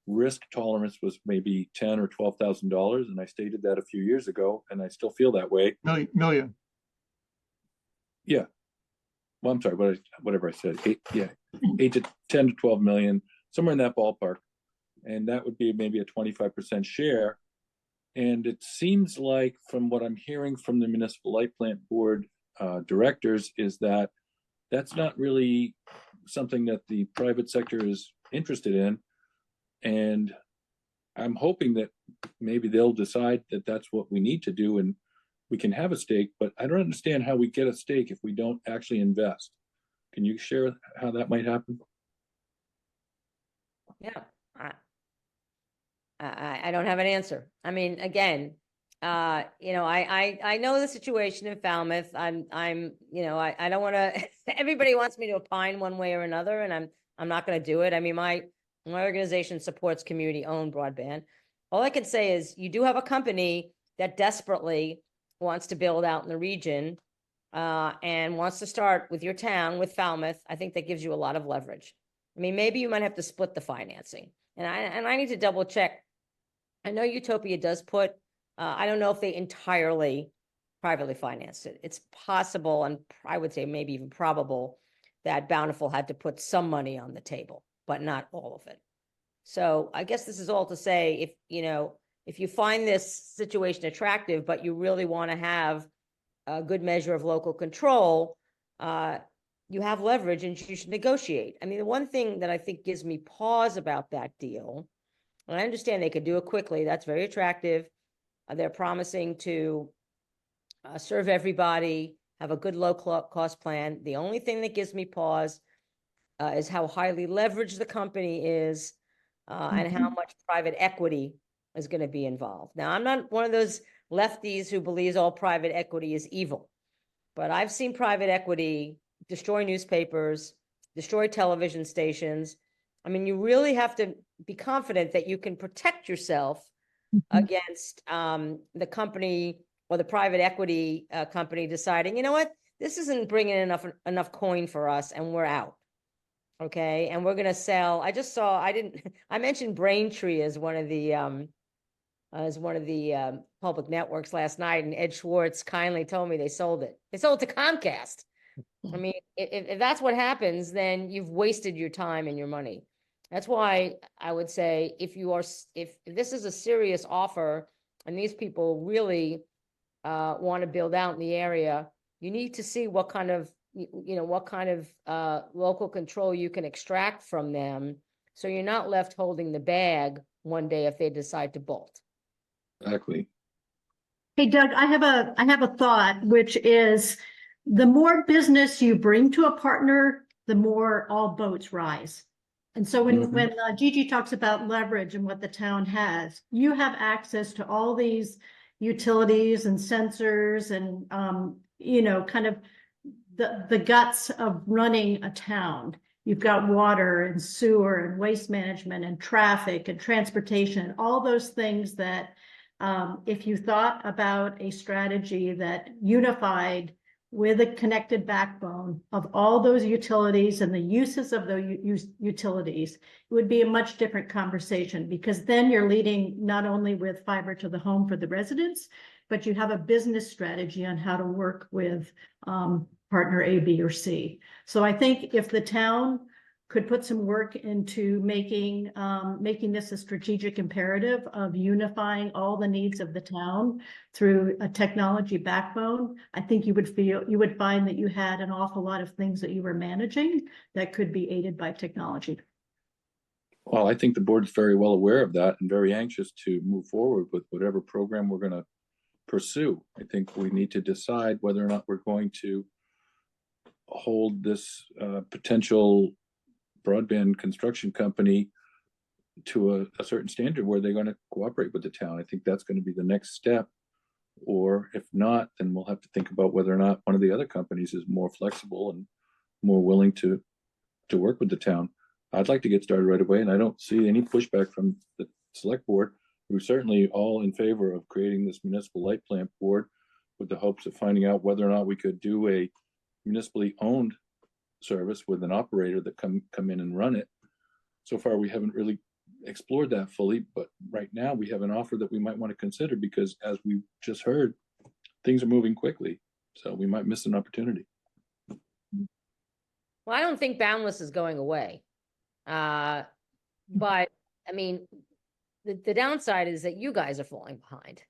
risk tolerance was maybe $10,000 or $12,000, and I stated that a few years ago, and I still feel that way. Million. Yeah. Well, I'm sorry, whatever I said. 8 to 10 to 12 million, somewhere in that ballpark, and that would be maybe a 25% share. And it seems like, from what I'm hearing from the municipal light plant board directors, is that that's not really something that the private sector is interested in. And I'm hoping that maybe they'll decide that that's what we need to do, and we can have a stake, but I don't understand how we get a stake if we don't actually invest. Can you share how that might happen? Yeah. I don't have an answer. I mean, again, I know the situation in Falmouth. I don't want to, everybody wants me to opine one way or another, and I'm not going to do it. I mean, my organization supports community-owned broadband. All I can say is you do have a company that desperately wants to build out in the region and wants to start with your town, with Falmouth. I think that gives you a lot of leverage. I mean, maybe you might have to split the financing. And I need to double check. I know Utopia does put, I don't know if they entirely privately financed it. It's possible, and I would say maybe even probable, that Bountiful had to put some money on the table, but not all of it. So I guess this is all to say, if you find this situation attractive, but you really want to have a good measure of local control, you have leverage and you should negotiate. I mean, the one thing that I think gives me pause about that deal, and I understand they could do it quickly, that's very attractive. They're promising to serve everybody, have a good low cost plan. The only thing that gives me pause is how highly leveraged the company is and how much private equity is going to be involved. Now, I'm not one of those lefties who believes all private equity is evil, but I've seen private equity destroy newspapers, destroy television stations. I mean, you really have to be confident that you can protect yourself against the company or the private equity company deciding, you know what, this isn't bringing enough coin for us, and we're out. Okay, and we're going to sell. I mentioned Braintree as one of the public networks last night, and Ed Schwartz kindly told me they sold it. They sold it to Comcast. I mean, if that's what happens, then you've wasted your time and your money. That's why I would say if this is a serious offer and these people really want to build out in the area, you need to see what kind of local control you can extract from them, so you're not left holding the bag one day if they decide to bolt. Exactly. Hey, Doug, I have a thought, which is the more business you bring to a partner, the more all boats rise. And so when Gigi talks about leverage and what the town has, you have access to all these utilities and sensors and, kind of the guts of running a town. You've got water and sewer and waste management and traffic and transportation, all those things that if you thought about a strategy that unified with a connected backbone of all those utilities and the uses of those utilities, it would be a much different conversation, because then you're leading not only with fiber to the home for the residents, but you have a business strategy on how to work with partner A, B, or C. So I think if the town could put some work into making this a strategic imperative of unifying all the needs of the town through a technology backbone, I think you would find that you had an awful lot of things that you were managing that could be aided by technology. Well, I think the board is very well aware of that and very anxious to move forward with whatever program we're going to pursue. I think we need to decide whether or not we're going to hold this potential broadband construction company to a certain standard where they're going to cooperate with the town. I think that's going to be the next step. Or if not, then we'll have to think about whether or not one of the other companies is more flexible and more willing to work with the town. I'd like to get started right away, and I don't see any pushback from the select board. We're certainly all in favor of creating this municipal light plant board with the hopes of finding out whether or not we could do a municipally owned service with an operator that come in and run it. So far, we haven't really explored that fully, but right now we have an offer that we might want to consider, because as we just heard, things are moving quickly. So we might miss an opportunity. Well, I don't think Boundless is going away. But I mean, the downside is that you guys are falling behind.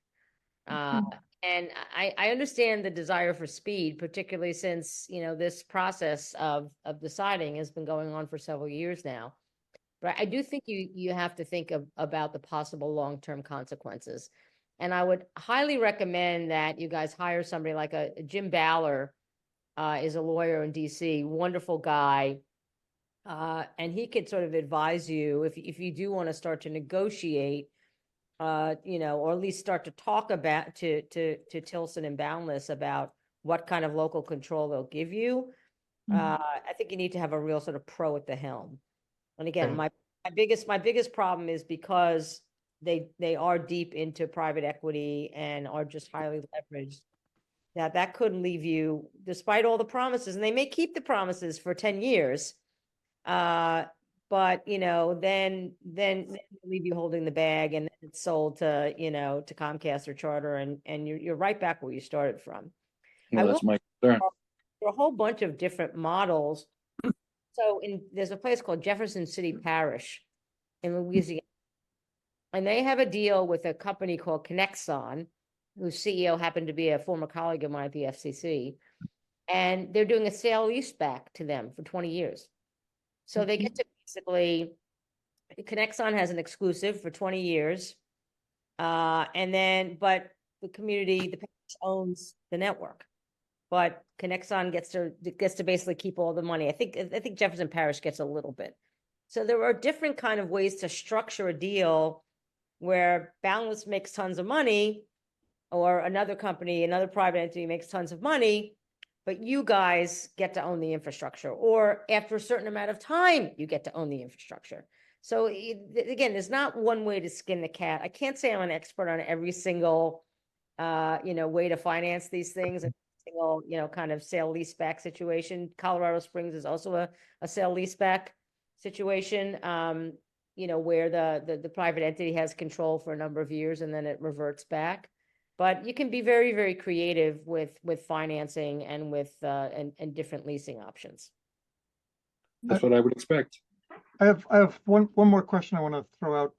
And I understand the desire for speed, particularly since, this process of deciding has been going on for several years now. But I do think you have to think about the possible long-term consequences. And I would highly recommend that you guys hire somebody like a Jim Baller, is a lawyer in DC, wonderful guy. And he could sort of advise you if you do want to start to negotiate, or at least start to talk about to Tilson and Boundless about what kind of local control they'll give you. I think you need to have a real sort of pro at the helm. And again, my biggest problem is because they are deep into private equity and are just highly leveraged. That could leave you, despite all the promises, and they may keep the promises for 10 years. But then leave you holding the bag, and it's sold to to Comcast or Charter, and you're right back where you started from. Well, that's my concern. There are a whole bunch of different models. So there's a place called Jefferson City Parish in Louisiana, and they have a deal with a company called Connexon, whose CEO happened to be a former colleague of mine at the FCC, and they're doing a sale leaseback to them for 20 years. So they get to basically, Connexon has an exclusive for 20 years. But the community, the parish owns the network. But Connexon gets to basically keep all the money. I think Jefferson Parish gets a little bit. So there are different kind of ways to structure a deal where Boundless makes tons of money, or another company, another private entity makes tons of money, but you guys get to own the infrastructure, or after a certain amount of time, you get to own the infrastructure. So again, there's not one way to skin the cat. I can't say I'm an expert on every single, way to finance these things. Single, kind of sale leaseback situation. Colorado Springs is also a sale leaseback situation, where the private entity has control for a number of years and then it reverts back. But you can be very, very creative with financing and with and different leasing options. That's what I would expect. I have one more question I want to throw out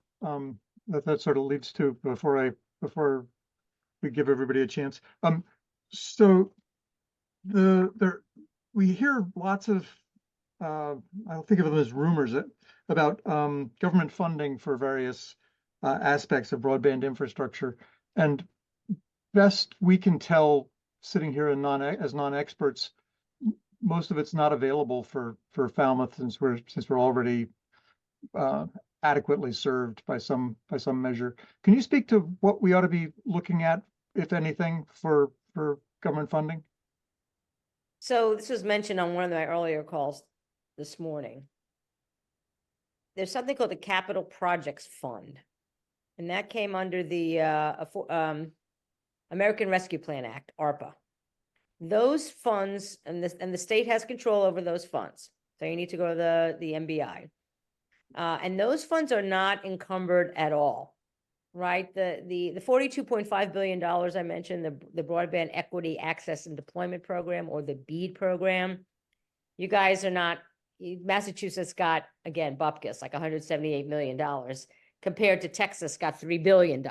that sort of leads to before we give everybody a chance. So we hear lots of I'll think of them as rumors about government funding for various aspects of broadband infrastructure, and best we can tell, sitting here and as non-experts, most of it's not available for Falmouth since we're already adequately served by some measure. Can you speak to what we ought to be looking at, if anything, for government funding? So this was mentioned on one of my earlier calls this morning. There's something called the Capital Projects Fund, and that came under the American Rescue Plan Act, ARPA. Those funds, and the state has control over those funds, so you need to go to the MBI. And those funds are not encumbered at all, right? The $42.5 billion I mentioned, the Broadband Equity Access and Deployment Program, or the BEAD program, you guys are not, Massachusetts got, again, bupkis, like $178 million, compared to Texas got $3 billion,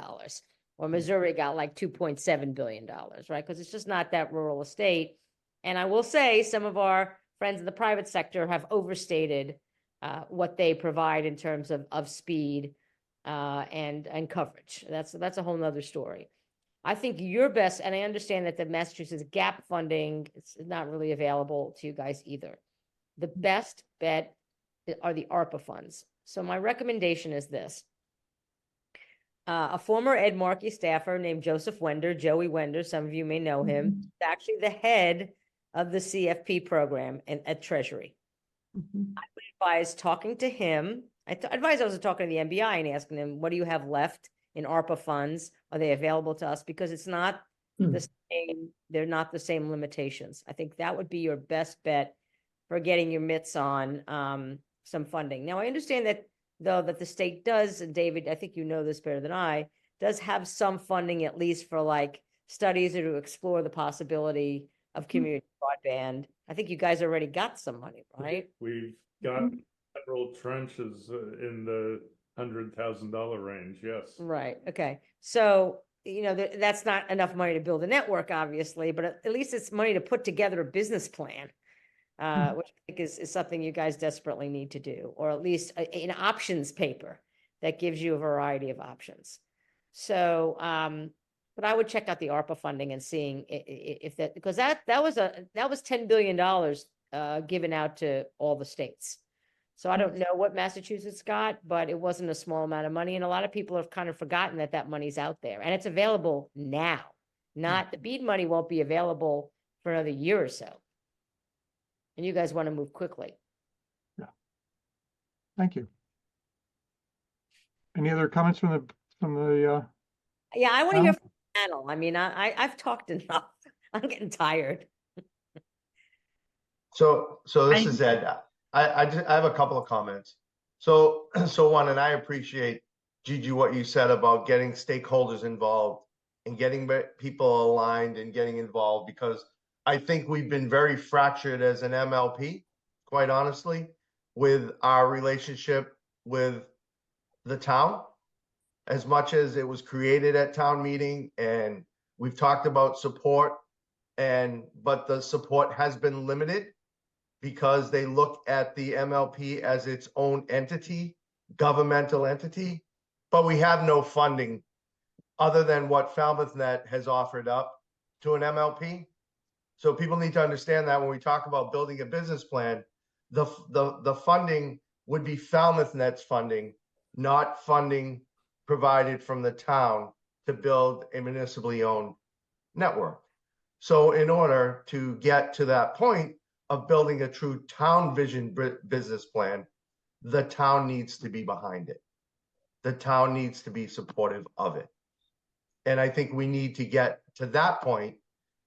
or Missouri got like $2.7 billion, right? Because it's just not that rural estate. And I will say some of our friends in the private sector have overstated what they provide in terms of speed and coverage. That's a whole nother story. I think your best, and I understand that the Massachusetts gap funding is not really available to you guys either. The best bet are the ARPA funds. So my recommendation is this. A former Ed Markey staffer named Joseph Wender, Joey Wender, some of you may know him, is actually the head of the CFP program at Treasury. I would advise talking to him. I advise also talking to the MBI and asking them, what do you have left in ARPA funds? Are they available to us? Because it's not the same, they're not the same limitations. I think that would be your best bet for getting your mitts on some funding. Now, I understand that, though, that the state does, and David, I think you know this better than I, does have some funding at least for like studies or to explore the possibility of community broadband. I think you guys already got some money, right? We've got several trenches in the $100,000 range, yes. Right, okay. So, you know, that's not enough money to build a network, obviously, but at least it's money to put together a business plan, which I think is something you guys desperately need to do, or at least an options paper that gives you a variety of options. So, but I would check out the ARPA funding and seeing if that, because that was $10 billion given out to all the states. So I don't know what Massachusetts got, but it wasn't a small amount of money. And a lot of people have kind of forgotten that money's out there, and it's available now. Not the BEAD money won't be available for another year or so. And you guys want to move quickly. Yeah. Thank you. Any other comments from the Yeah, I want to panel? hear from the panel. I mean, I've talked enough. I'm getting tired. So this is Ed. I have a couple of comments. So one, and I appreciate, Gigi, what you said about getting stakeholders involved and getting people aligned and getting involved, because I think we've been very fractured as an MLP, quite honestly, with our relationship with the town. As much as it was created at town meeting, and we've talked about support, but the support has been limited because they look at the MLP as its own entity, governmental entity, but we have no funding other than what FalmouthNet has offered up to an MLP. So people need to understand that when we talk about building a business plan, the funding would be FalmouthNet's funding, not funding provided from the town to build a municipally owned network. So in order to get to that point of building a true town vision business plan, the town needs to be behind it. The town needs to be supportive of it. And I think we need to get to that point.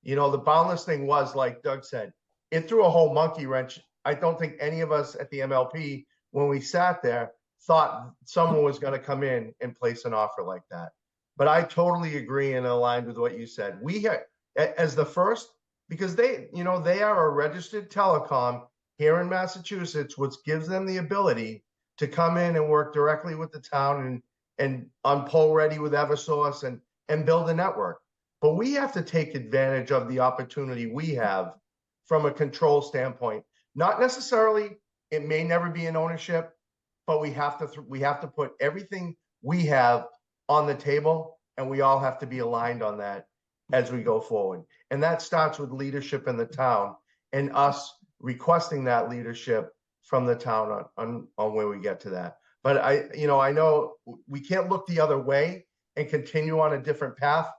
You know, the boundless thing was, like Doug said, it threw a whole monkey wrench. I don't think any of us at the MLP, when we sat there, thought someone was going to come in and place an offer like that. But I totally agree and aligned with what you said. We had, as the first, because they are a registered telecom here in Massachusetts, which gives them the ability to come in and work directly with the town and on poll ready with Eversource and build a network. But we have to take advantage of the opportunity we have from a control standpoint. Not necessarily, it may never be an ownership, but we have to put everything we have on the table, and we all have to be aligned on that. as we go forward. And that starts with leadership in the town and us requesting that leadership from the town on where we get to that. But I know we can't look the other way and continue on a different path,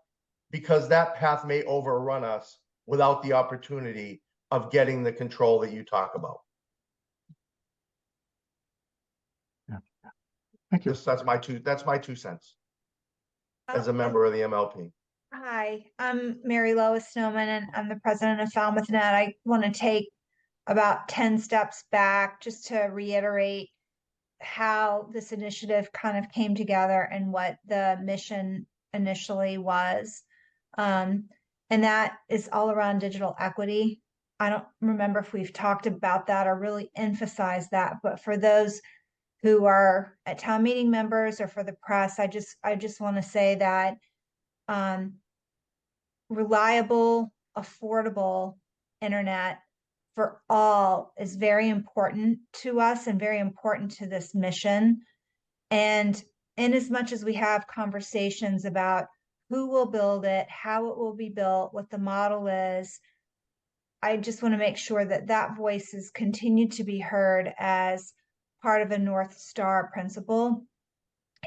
because that path may overrun us without the opportunity of getting the control that you talk about. Thank you. That's my 2 cents as a member of the MLP. Hi, I'm Mary Lois Snowman, and I'm the president of FalmouthNet. I want to take about 10 steps back just to reiterate how this initiative kind of came together and what the mission initially was. And that is all around digital equity. I don't remember if we've talked about that or really emphasized that, but for those who are at town meeting members or for the press, I just want to say that reliable, affordable internet for all is very important to us and very important to this mission. And in as much as we have conversations about who will build it, how it will be built, what the model is, I just want to make sure that that voice is continued to be heard as part of a North Star principle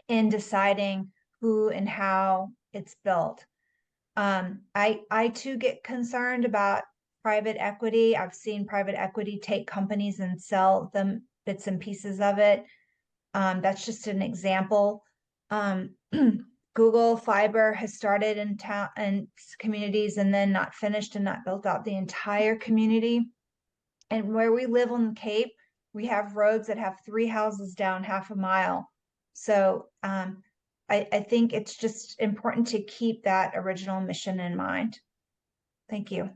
in deciding who and how it's built. I too get concerned about private equity. I've seen private equity take companies and sell them bits and pieces of it. That's just an example. Google Fiber has started in town and communities and then not finished and not built out the entire community. And where we live on the Cape, we have roads that have 3 houses down half a mile. So I think it's just important to keep that original mission in mind. Thank you.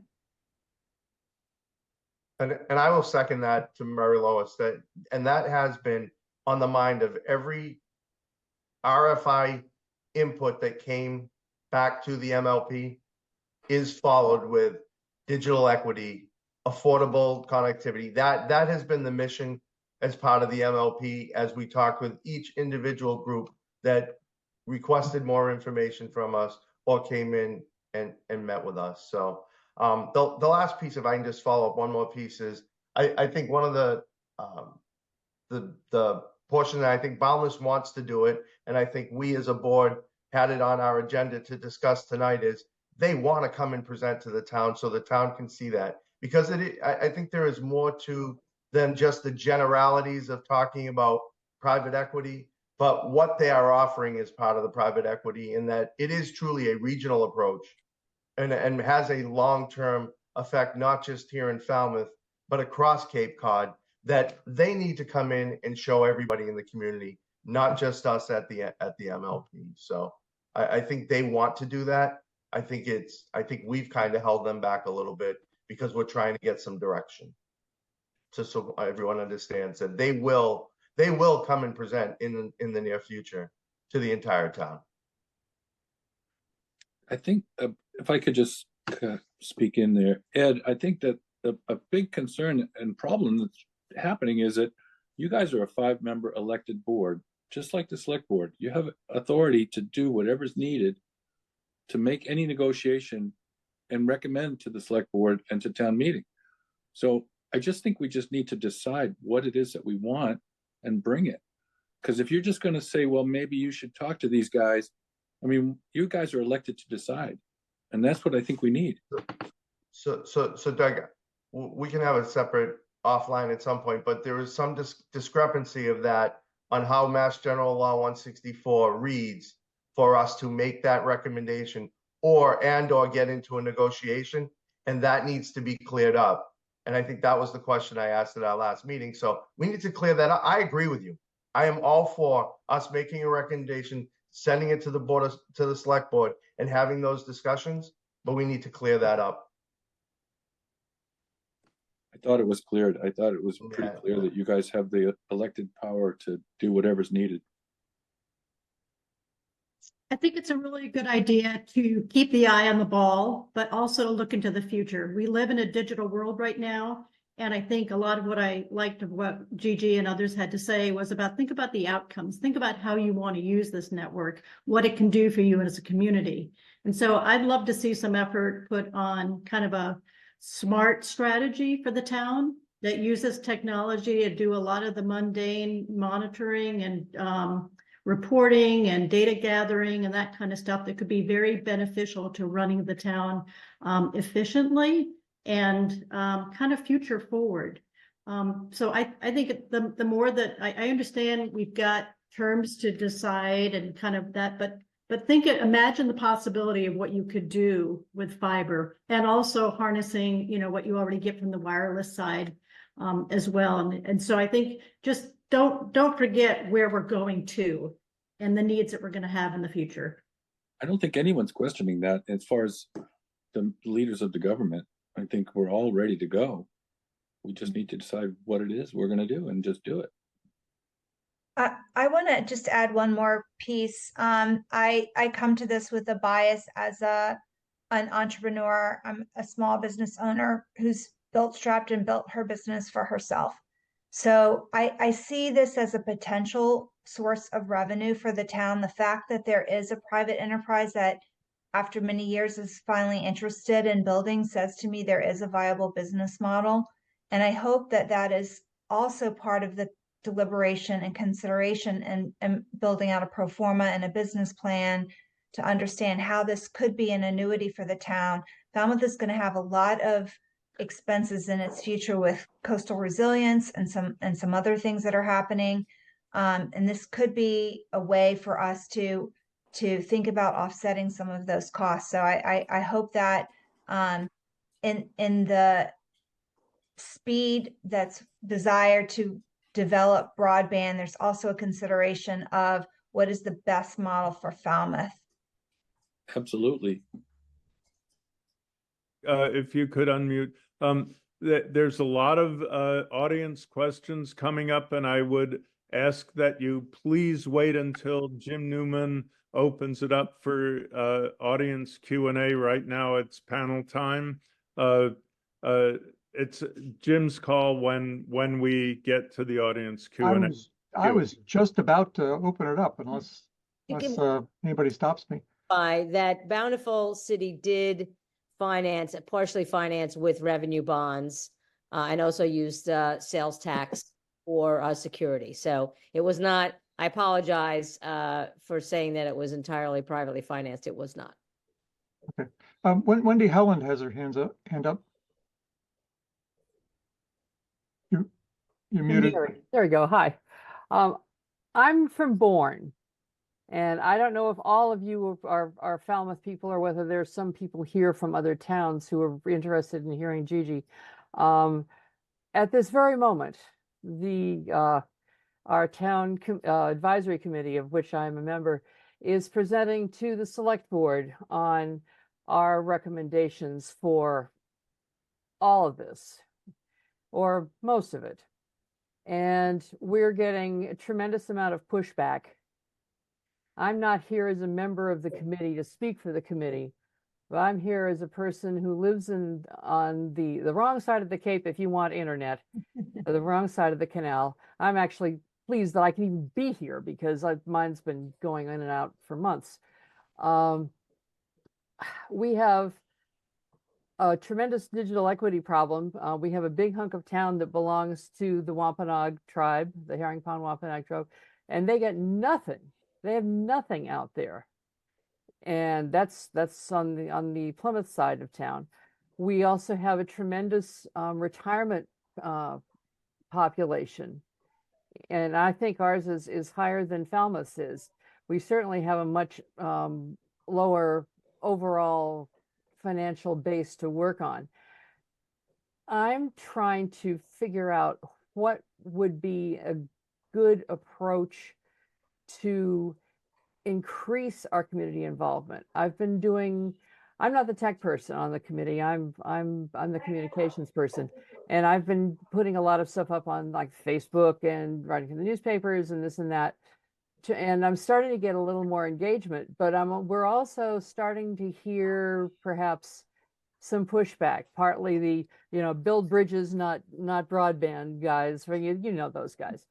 And I will second that to Mary Lois, that has been on the mind of every RFI input that came back to the MLP is followed with digital equity, affordable connectivity. That has been the mission as part of the MLP, as we talked with each individual group that requested more information from us or came in and met with us. So the last piece, if I can just follow up one more piece, is I think one of the portion that I think Boundless wants to do it, and I think we as a board had it on our agenda to discuss tonight, is they want to come and present to the town so the town can see that. Because I think there is more to than just the generalities of talking about private equity, but what they are offering as part of the private equity, in that it is truly a regional approach and has a long-term effect, not just here in Falmouth, but across Cape Cod, that they need to come in and show everybody in the community, not just us at the MLP. So I think they want to do that. I think we've kind of held them back a little bit because we're trying to get some direction. Just so everyone understands that they will come and present in the near future to the entire town. I think if I could just speak in there, Ed, I think that a big concern and problem that's happening is that you guys are a 5-member elected board, just like the select board. You have authority to do whatever's needed to make any negotiation and recommend to the select board and to town meeting. So I just think we just need to decide what it is that we want and bring it. Because if you're just going to say, well, maybe you should talk to these guys, I mean, you guys are elected to decide, and that's what I think we need. So Doug, we can have a separate offline at some point, but there is some discrepancy of that on how Mass General Law 164 reads for us to make that recommendation or get into a negotiation, and that needs to be cleared up. And I think that was the question I asked at our last meeting. So we need to clear that up. I agree with you. I am all for us making a recommendation, sending it to the board, to the select board, and having those discussions, but we need to clear that up. I thought it was cleared. I thought it was pretty clear that you guys have the elected power to do whatever's needed. I think it's a really good idea to keep the eye on the ball, but also to look into the future. We live in a digital world right now. And I think a lot of what I liked of what Gigi and others had to say was think about the outcomes. Think about how you want to use this network, what it can do for you as a community. And so I'd love to see some effort put on kind of a smart strategy for the town that uses technology to do a lot of the mundane monitoring and reporting and data gathering and that kind of stuff that could be very beneficial to running the town efficiently and kind of future forward. So I think the more that I understand we've got terms to decide and kind of that, but imagine the possibility of what you could do with fiber and also harnessing, what you already get from the wireless side as well. And so I think just don't forget where we're going to and the needs that we're going to have in the future. I don't think anyone's questioning that as far as the leaders of the government. I think we're all ready to go. We just need to decide what it is we're going to do and just do it. I want to just add one more piece. I come to this with a bias as an entrepreneur. I'm a small business owner who's strapped and built her business for herself. So I see this as a potential source of revenue for the town. The fact that there is a private enterprise that after many years is finally interested in building says to me there is a viable business model. And I hope that that is also part of the deliberation and consideration and building out a pro forma and a business plan to understand how this could be an annuity for the town. Falmouth is going to have a lot of expenses in its future with coastal resilience and some other things that are happening. And this could be a way for us to think about offsetting some of those costs. So I hope that in the speed that's desired to develop broadband, there's also a consideration of what is the best model for Falmouth. Absolutely. If you could unmute, there's a lot of audience questions coming up, and I would ask that you please wait until Jim Newman opens it up for audience Q&A. Right now it's panel time. It's Jim's call when we get to the audience Q&A. I was just about to open it up unless anybody stops me. That Bountiful City did partially finance with revenue bonds and also used sales tax for security. So it was not, I apologize for saying that it was entirely privately financed. It was not. Okay. Wendy Helland has her hand up. You're muted. There we go. Hi. I'm from Bourne, and I don't know if all of you are Falmouth people or whether there's some people here from other towns who are interested in hearing Gigi. At this very moment, our town advisory committee, of which I'm a member, is presenting to the select board on our recommendations for all of this, or most of it. And we're getting a tremendous amount of pushback. I'm not here as a member of the committee to speak for the committee, but I'm here as a person who lives on the wrong side of the Cape, if you want internet, or the wrong side of the canal. I'm actually pleased that I can even be here because mine's been going in and out for months. We have a tremendous digital equity problem. We have a big hunk of town that belongs to the Wampanoag tribe, the Herring Pond Wampanoag tribe, and they get nothing. They have nothing out there. And that's on the Plymouth side of town. We also have a tremendous retirement population. And I think ours is higher than Falmouth's is. We certainly have a much lower overall financial base to work on. I'm trying to figure out what would be a good approach to increase our community involvement. I'm not the tech person on the committee. I'm the communications person, and I've been putting a lot of stuff up on like Facebook and writing in the newspapers and this and that. And I'm starting to get a little more engagement, but we're also starting to hear perhaps some pushback, partly the, build bridges, not broadband guys, you know those guys.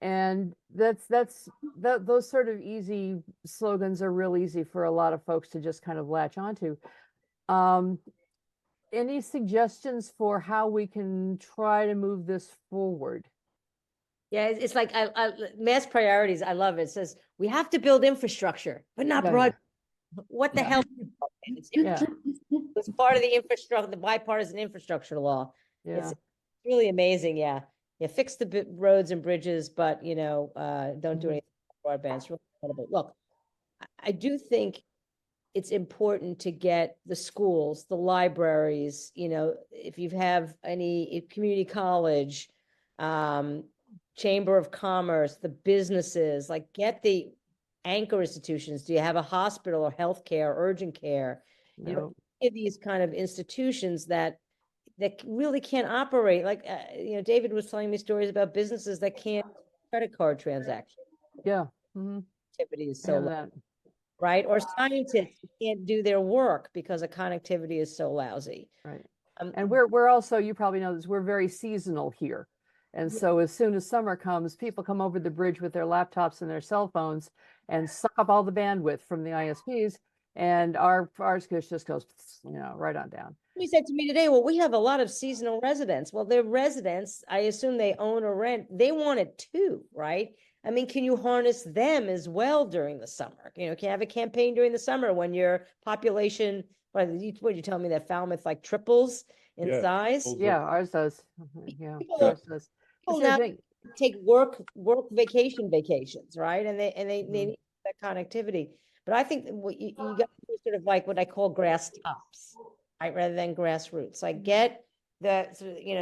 And those sort of easy slogans are real easy for a lot of folks to just kind of latch onto. Any suggestions for how we can try to move this forward? Yeah, it's like mass priorities. I love it. It says we have to build infrastructure, but not Yeah, broad. What the Yeah. hell? It's, Yeah, it's part of the infrastructure, the bipartisan infrastructure law. yeah, It's really amazing. Yeah. Yeah. Fix the roads and bridges, but don't do Mhm. anything with broadband. It's really incredible. Look, I do think it's important to get the schools, the libraries, if you have any community college, chamber of commerce, the businesses, like get the anchor institutions. Do you have a hospital or healthcare, urgent care? no, Any of these kind of institutions that really can't operate. Like, David was telling me stories about businesses that can't credit card transactions. yeah. Mhm. Activity is I so have low, that. right? Or scientists can't do their work because the connectivity is so lousy. Right. And we're also, you probably know this, we're very seasonal here. And so as soon as summer comes, people come over the bridge with their laptops and their cell phones and suck up all the bandwidth from the ISPs. And ours just goes, right on down. He said to me today, well, we have a lot of seasonal residents. Well, they're residents. I assume they own or rent. They want it too, right? I mean, can you harness them as well during the summer? Can you have a campaign during the summer when your population, what you tell me that Falmouth like triples in Yeah. size? Over. Yeah, ours does. Yeah, People ours does. people It's the now thing. take work vacations, right? And they need that connectivity. But I think that what you got to do sort of like what I call grass tops, right? Rather than grassroots. Like get the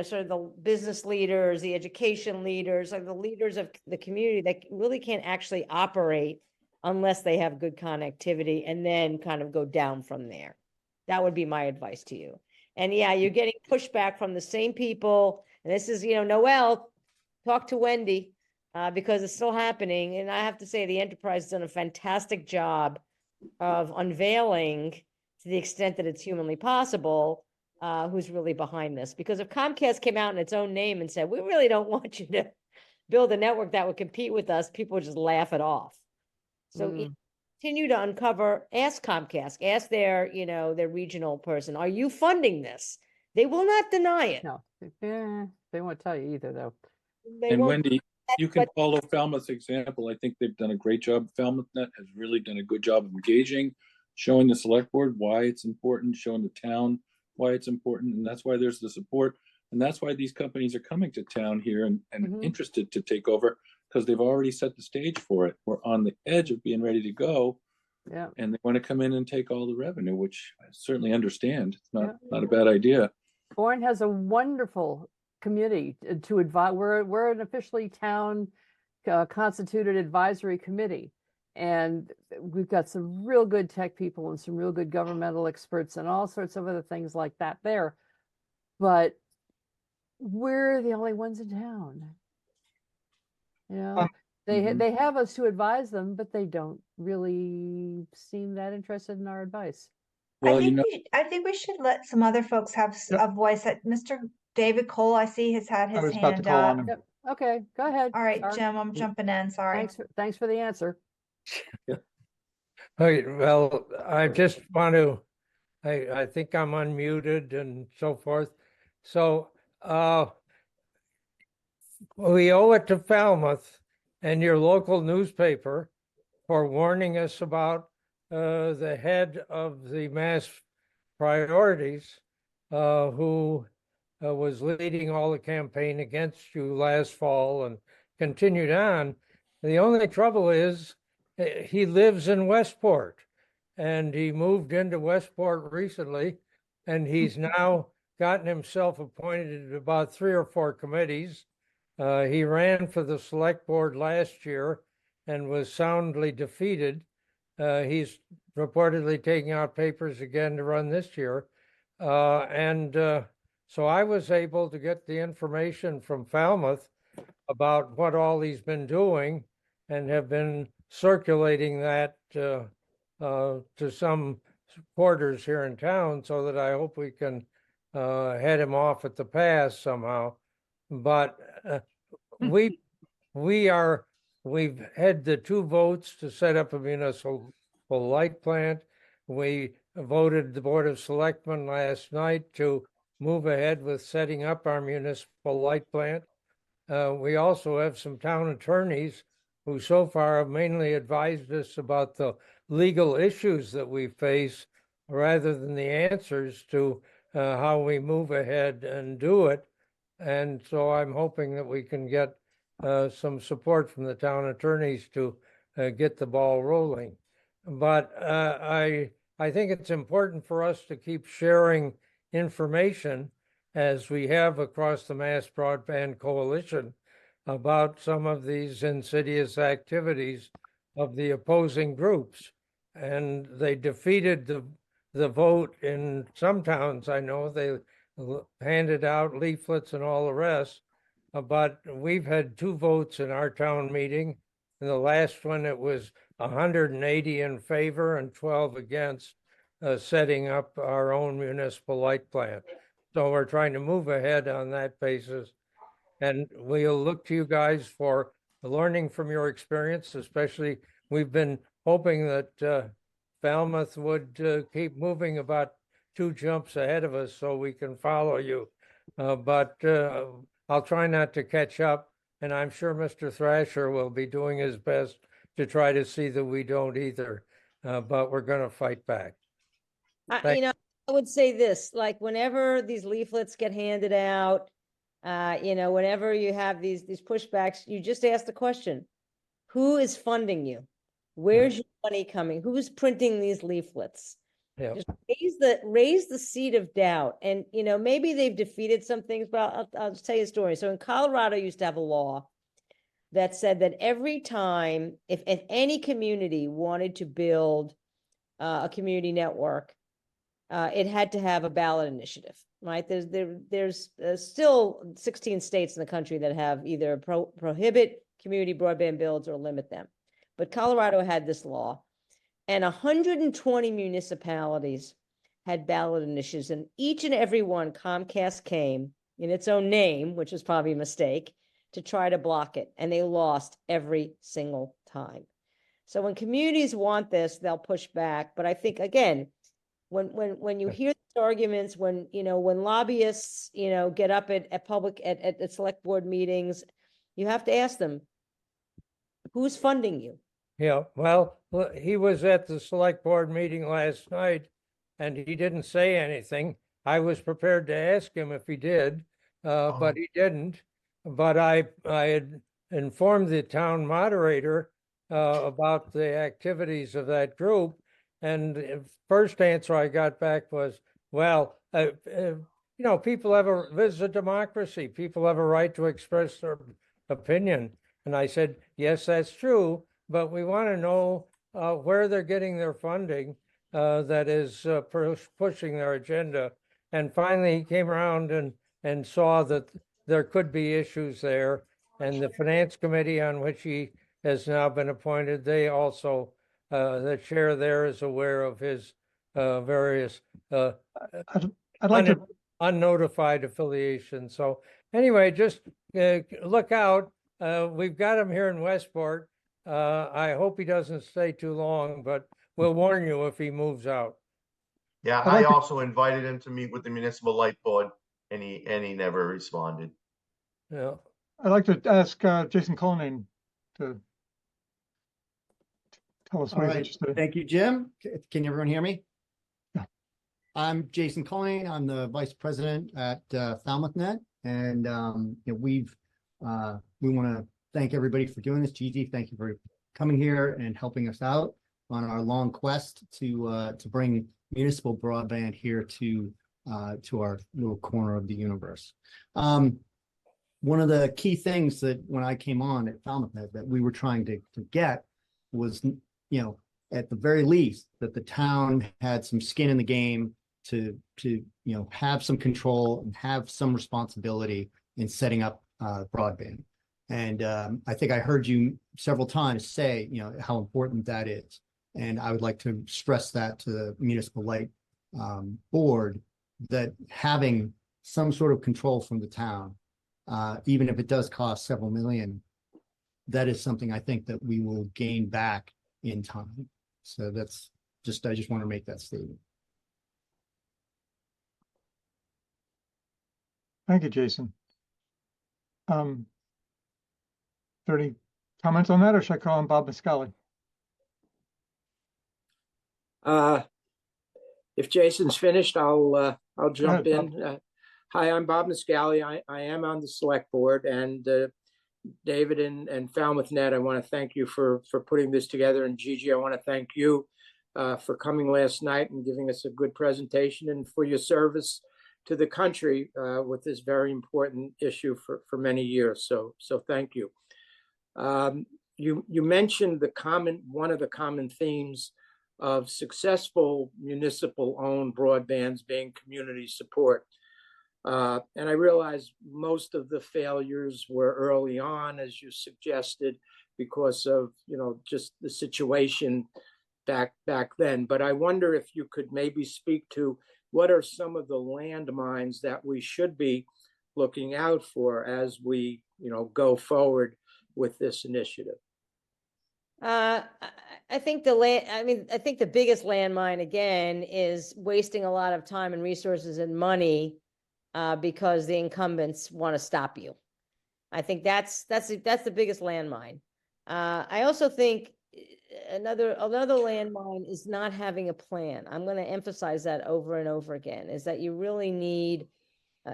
sort of the business leaders, the education leaders, like the leaders of the community that really can't actually operate unless they have good connectivity, and then kind of go down from there. That would be my advice to you. And yeah, you're getting pushback from the same people. And this is, Noel, talk to Wendy, because it's still happening. And I have to say, the enterprise has done a fantastic job of unveiling, to the extent that it's humanly possible, who's really behind this. Because if Comcast came out in its own name and said, we really don't want you to build a network that would compete with us, people would just laugh it off. So continue to uncover, ask Comcast, ask their regional person, are you funding this? They will not deny it. No, they won't tell you either, though. They And won't. Wendy, you can but- follow Falmouth's example. I think they've done a great job. FalmouthNet has really done a good job of engaging, showing the select board why it's important, showing the town why it's important. And that's why there's the support. And that's why these companies are coming to town here and interested to take over, because they've already set the stage for it. We're on the edge of being ready to go. Yeah. And they want to come in and take all the revenue, which I certainly understand. It's not a bad idea. Bourne has a wonderful committee to advise. We're an officially town constituted advisory committee, and we've got some real good tech people and some real good governmental experts and all sorts of other things like that there. But we're the only ones in town. They have us to advise them, but they don't really seem that interested in our advice. Well, I think we should let some other folks have Yep. a voice. That Mr. David Cole, I see, has had I his was about to hand call up. on him. Yep. Okay, go ahead. All right, Sorry. Jim, I'm jumping in. Sorry. Thanks for the answer. Okay, well, I just want to, I think I'm unmuted and so forth. So, we owe it to Falmouth and your local newspaper for warning us about the head of the mass priorities, who was leading all the campaign against you last fall and continued on. The only trouble is he lives in Westport, and he moved into Westport recently, and he's now gotten himself appointed to about 3 or 4 committees. He ran for the select board last year and was soundly defeated. He's reportedly taking out papers again to run this year. So I was able to get the information from Falmouth about what all he's been doing, and have been circulating that to some supporters here in town, so that I hope we can head him off at the pass somehow. But we we've had the 2 votes to set up a municipal light plant. We voted the Board of Selectmen last night to move ahead with setting up our municipal light plant. We also have some town attorneys who so far have mainly advised us about the legal issues that we face rather than the answers to how we move ahead and do it. And so I'm hoping that we can get some support from the town attorneys to get the ball rolling. But I think it's important for us to keep sharing information as we have across the Mass Broadband Coalition about some of these insidious activities of the opposing groups. And they defeated the vote in some towns. I know they handed out leaflets and all the rest, but we've had 2 votes in our town meeting. In the last one, it was 180 in favor and 12 against setting up our own municipal light plant. So we're trying to move ahead on that basis. And we'll look to you guys for learning from your experience, especially we've been hoping that Falmouth would keep moving about 2 jumps ahead of us so we can follow you. But I'll try not to catch up, and I'm sure Mr. Thrasher will be doing his best to try to see that we don't either. But we're going to fight back. You know, I would say this, like whenever these leaflets get handed out, you know, whenever you have these pushbacks, you just ask the question, who is funding you? Where's your money coming? Who's printing these leaflets? Yeah. Just raise the seed of doubt. And, you know, maybe they've defeated some things, but I'll just tell you a story. So in Colorado used to have a law that said that every time, if any community wanted to build a community network, it had to have a ballot initiative, right? There's still 16 states in the country that have either prohibit community broadband builds or limit them. But Colorado had this law, and 120 municipalities had ballot initiatives, and each and every one Comcast came in its own name, which was probably a mistake, to try to block it, and they lost every single time. So when communities want this, they'll push back. But I think, again, when you hear these arguments, when lobbyists, get up at select board meetings, you have to ask them, who's funding you? Yeah, well, he was at the select board meeting last night and he didn't say anything. I was prepared to ask him if he did, but he didn't. But I had informed the town moderator about the activities of that group. And the first answer I got back was, well, people have this is a democracy. People have a right to express their opinion. And I said, yes, that's true, but we want to know where they're getting their funding that is pushing their agenda. And finally, he came around and saw that there could be issues there. And the finance committee on which he has now been appointed, they also, the chair there is aware of his various I'd like to. unnotified affiliations. So anyway, just look out. We've got him here in Westport. I hope he doesn't stay too long, but we'll warn you if he moves out. Yeah, I'd like I to- also invited him to meet with the municipal light board, and he never responded. Yeah. I'd like to ask Jason Cullinane to tell us All what he's right, interested in. thank you, Jim. Can everyone hear me? Yeah. I'm Jason Cullinane. I'm the vice president at FalmouthNet, and we want to thank everybody for doing this. Gigi, thank you for coming here and helping us out on our long quest to bring municipal broadband here to our little corner of the universe. One of the key things that when I came on at FalmouthNet that we were trying to get was, at the very least, that the town had some skin in the game to have some control and have some responsibility in setting up broadband. And I think I heard you several times say, how important that is. And I would like to stress that to the municipal light board, that having some sort of control from the town, even if it does cost several million, that is something I think that we will gain back in time. So that's just, I just want to make that statement. Thank you, Jason. Are there any comments on that, or should I call on Bob Miscali? If Jason's finished, I'll jump ahead, Bob. in. Hi, I'm Bob Miscali. I am on the select board, and David and FalmouthNet, I want to thank you for putting this together. And Gigi, I want to thank you for coming last night and giving us a good presentation, and for your service to the country with this very important issue for many years. So thank you. You mentioned one of the common themes of successful municipal-owned broadbands being community support. And I realize most of the failures were early on, as you suggested, because of, just the situation back then. But I wonder if you could maybe speak to what are some of the landmines that we should be looking out for as we, go forward with this initiative. I think I think the biggest landmine again is wasting a lot of time and resources and money because the incumbents want to stop you. I think that's the biggest landmine. I also think another landmine is not having a plan. I'm going to emphasize that over and over again, is that you really need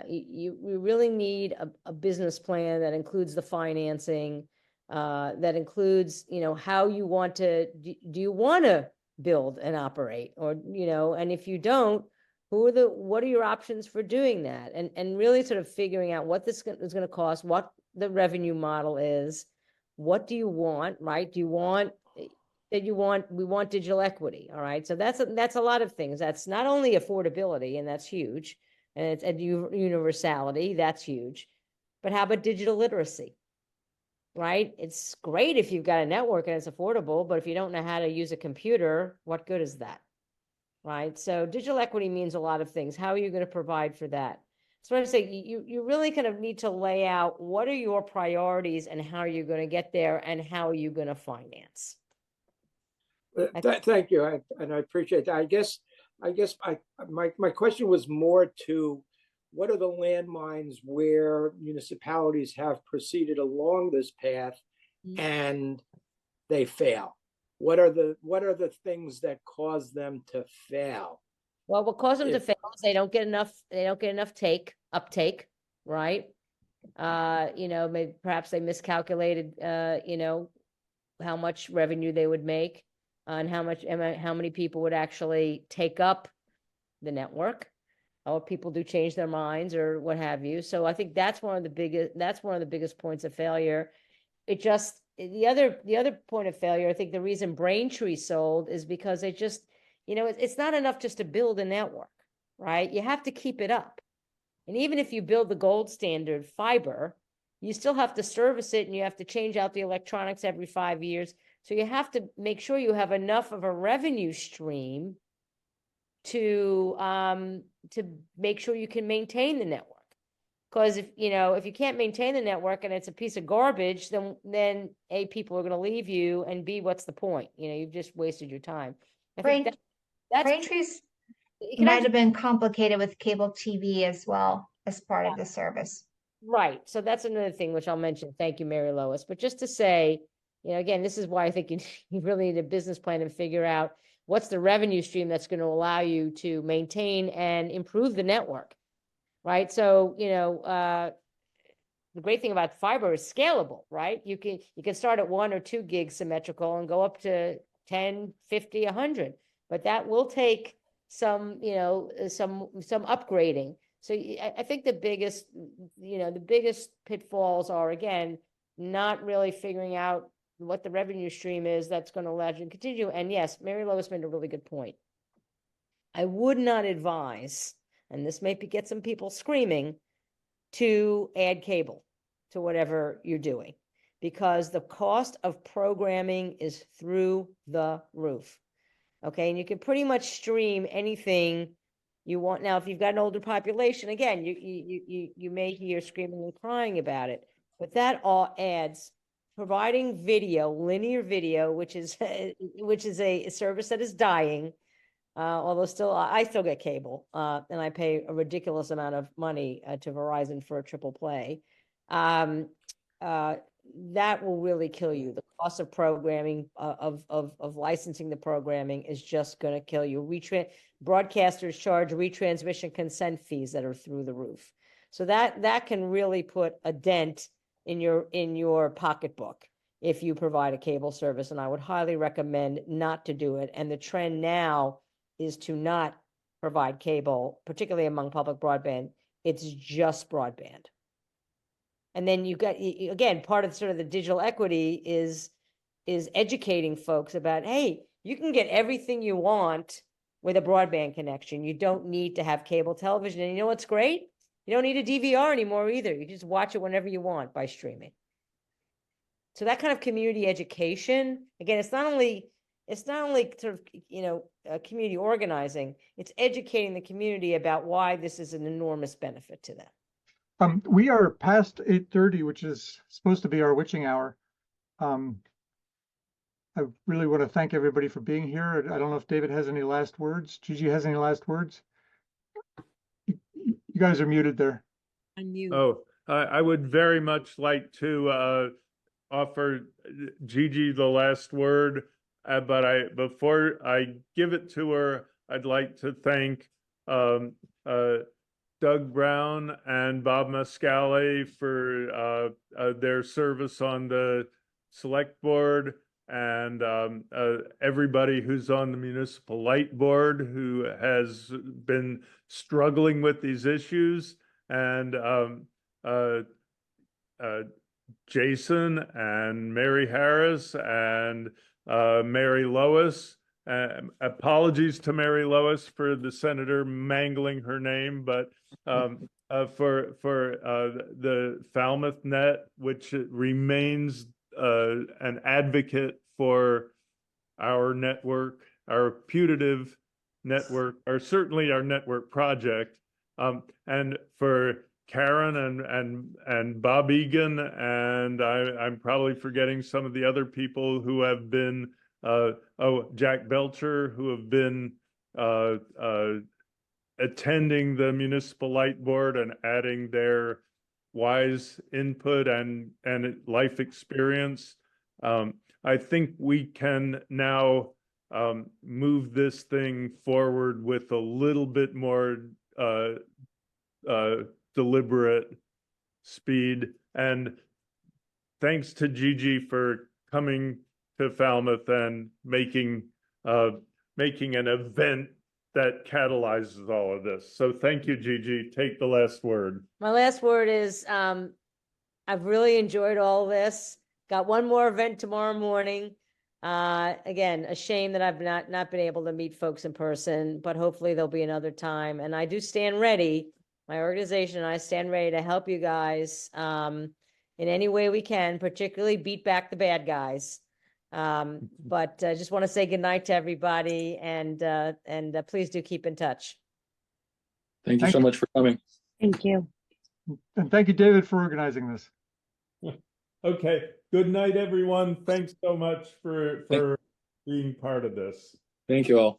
you really need a business plan that includes the financing, that includes, how you want to, do you want to build and operate, or, and if you don't, what are your options for doing that? And really sort of figuring out what this is going to cost, what the revenue model is, what do you want, right? We want digital equity. All right. So that's a lot of things. That's not only affordability, and that's huge. And it's universality. That's huge. But how about digital literacy? Right? It's great if you've got a network and it's affordable, but if you don't know how to use a computer, what good is that? Right? So digital equity means a lot of things. How are you going to provide for that? So I say you really kind of need to lay out what are your priorities and how are you going to get there and how are you going to finance? Thank you, and I appreciate that. I guess my question was more to what are the landmines where municipalities have proceeded along this path and they fail? What are the things that cause them to fail? Well, what caused them to fail is they don't get enough uptake, right? Maybe perhaps they miscalculated how much revenue they would make and how many people would actually take up the network, or people do change their minds or what have you. So I think that's one of the biggest points of failure. The other point of failure, I think the reason Braintree sold is because it just, it's not enough just to build a network, right? You have to keep it up. And even if you build the gold standard fiber, you still have to service it and you have to change out the electronics every 5 years. So you have to make sure you have enough of a revenue stream to make sure you can maintain the network. Because if you can't maintain the network and it's a piece of garbage, then A, people are going to leave you, and B, what's the point? You've just wasted your time. I think that's Braintree's it can might actually- have been complicated with cable TV as well as part of the service. Right. So that's another thing which I'll mention. Thank you, Mary Lois. But just to say, again, this is why I think you really need a business plan and figure out what's the revenue stream that's going to allow you to maintain and improve the network. Right. So, the great thing about fiber is scalable, right? You can start at 1 or 2 gigs symmetrical and go up to 10, 50, 100, but that will take some upgrading. So I think the biggest pitfalls are, again, not really figuring out what the revenue stream is that's going to allow you to continue. And yes, Mary Lois made a really good point. I would not advise, and this may get some people screaming, to add cable to whatever you're doing, because the cost of programming is through the roof. Okay, and you can pretty much stream anything you want. Now, if you've got an older population, again, you may hear screaming and crying about it, but that all adds providing video, linear video, which is a service that is dying. Although I still get cable, and I pay a ridiculous amount of money to Verizon for a triple play. That will really kill you. The cost of programming, of licensing the programming is just going to kill you. Broadcasters charge retransmission consent fees that are through the roof. So that can really put a dent in your pocketbook if you provide a cable service. And I would highly recommend not to do it. And the trend now is to not provide cable, particularly among public broadband. It's just broadband. And then you got, again, part of sort of the digital equity is educating folks about, hey, you can get everything you want with a broadband connection. You don't need to have cable television. And you know what's great? You don't need a DVR anymore either. You just watch it whenever you want by streaming. So that kind of community education, again, it's not only sort of, community organizing, it's educating the community about why this is an enormous benefit to them. We are past 8:30, which is supposed to be our witching hour. I really want to thank everybody for being here. I don't know if David has any last words. Gigi has any last words? You guys are muted there. Oh, I would very much like to offer Gigi the last word, but before I give it to her, I'd like to thank Doug Brown and Bob Mascali for their service on the select board, and everybody who's on the municipal light board who has been struggling with these issues, and Jason and Mary Harris and Mary Lois. Apologies to Mary Lois for the senator mangling her name, but for the FalmouthNet, which remains an advocate for our network, our putative network, or certainly our network project, and for Karen and Bob Egan, and I'm probably forgetting some of the other people who have been, Jack Belcher, who have been attending the municipal light board and adding their wise input and life experience. I think we can now move this thing forward with a little bit more deliberate speed. And thanks to Gigi for coming to Falmouth and making an event that catalyzes all of this. So thank you, Gigi. Take the last word. My last word is I've really enjoyed all this. Got one more event tomorrow morning. Again, a shame that I've not been able to meet folks in person, but hopefully there'll be another time. And I do stand ready. My organization and I stand ready to help you guys in any way we can, particularly beat back the bad guys. But I just want to say goodnight to everybody, and please do keep in touch. Thank you so much for coming. Thank you. And thank you, David, for organizing this. Okay. Good night, everyone. Thanks so much for being part of this. Thank you all.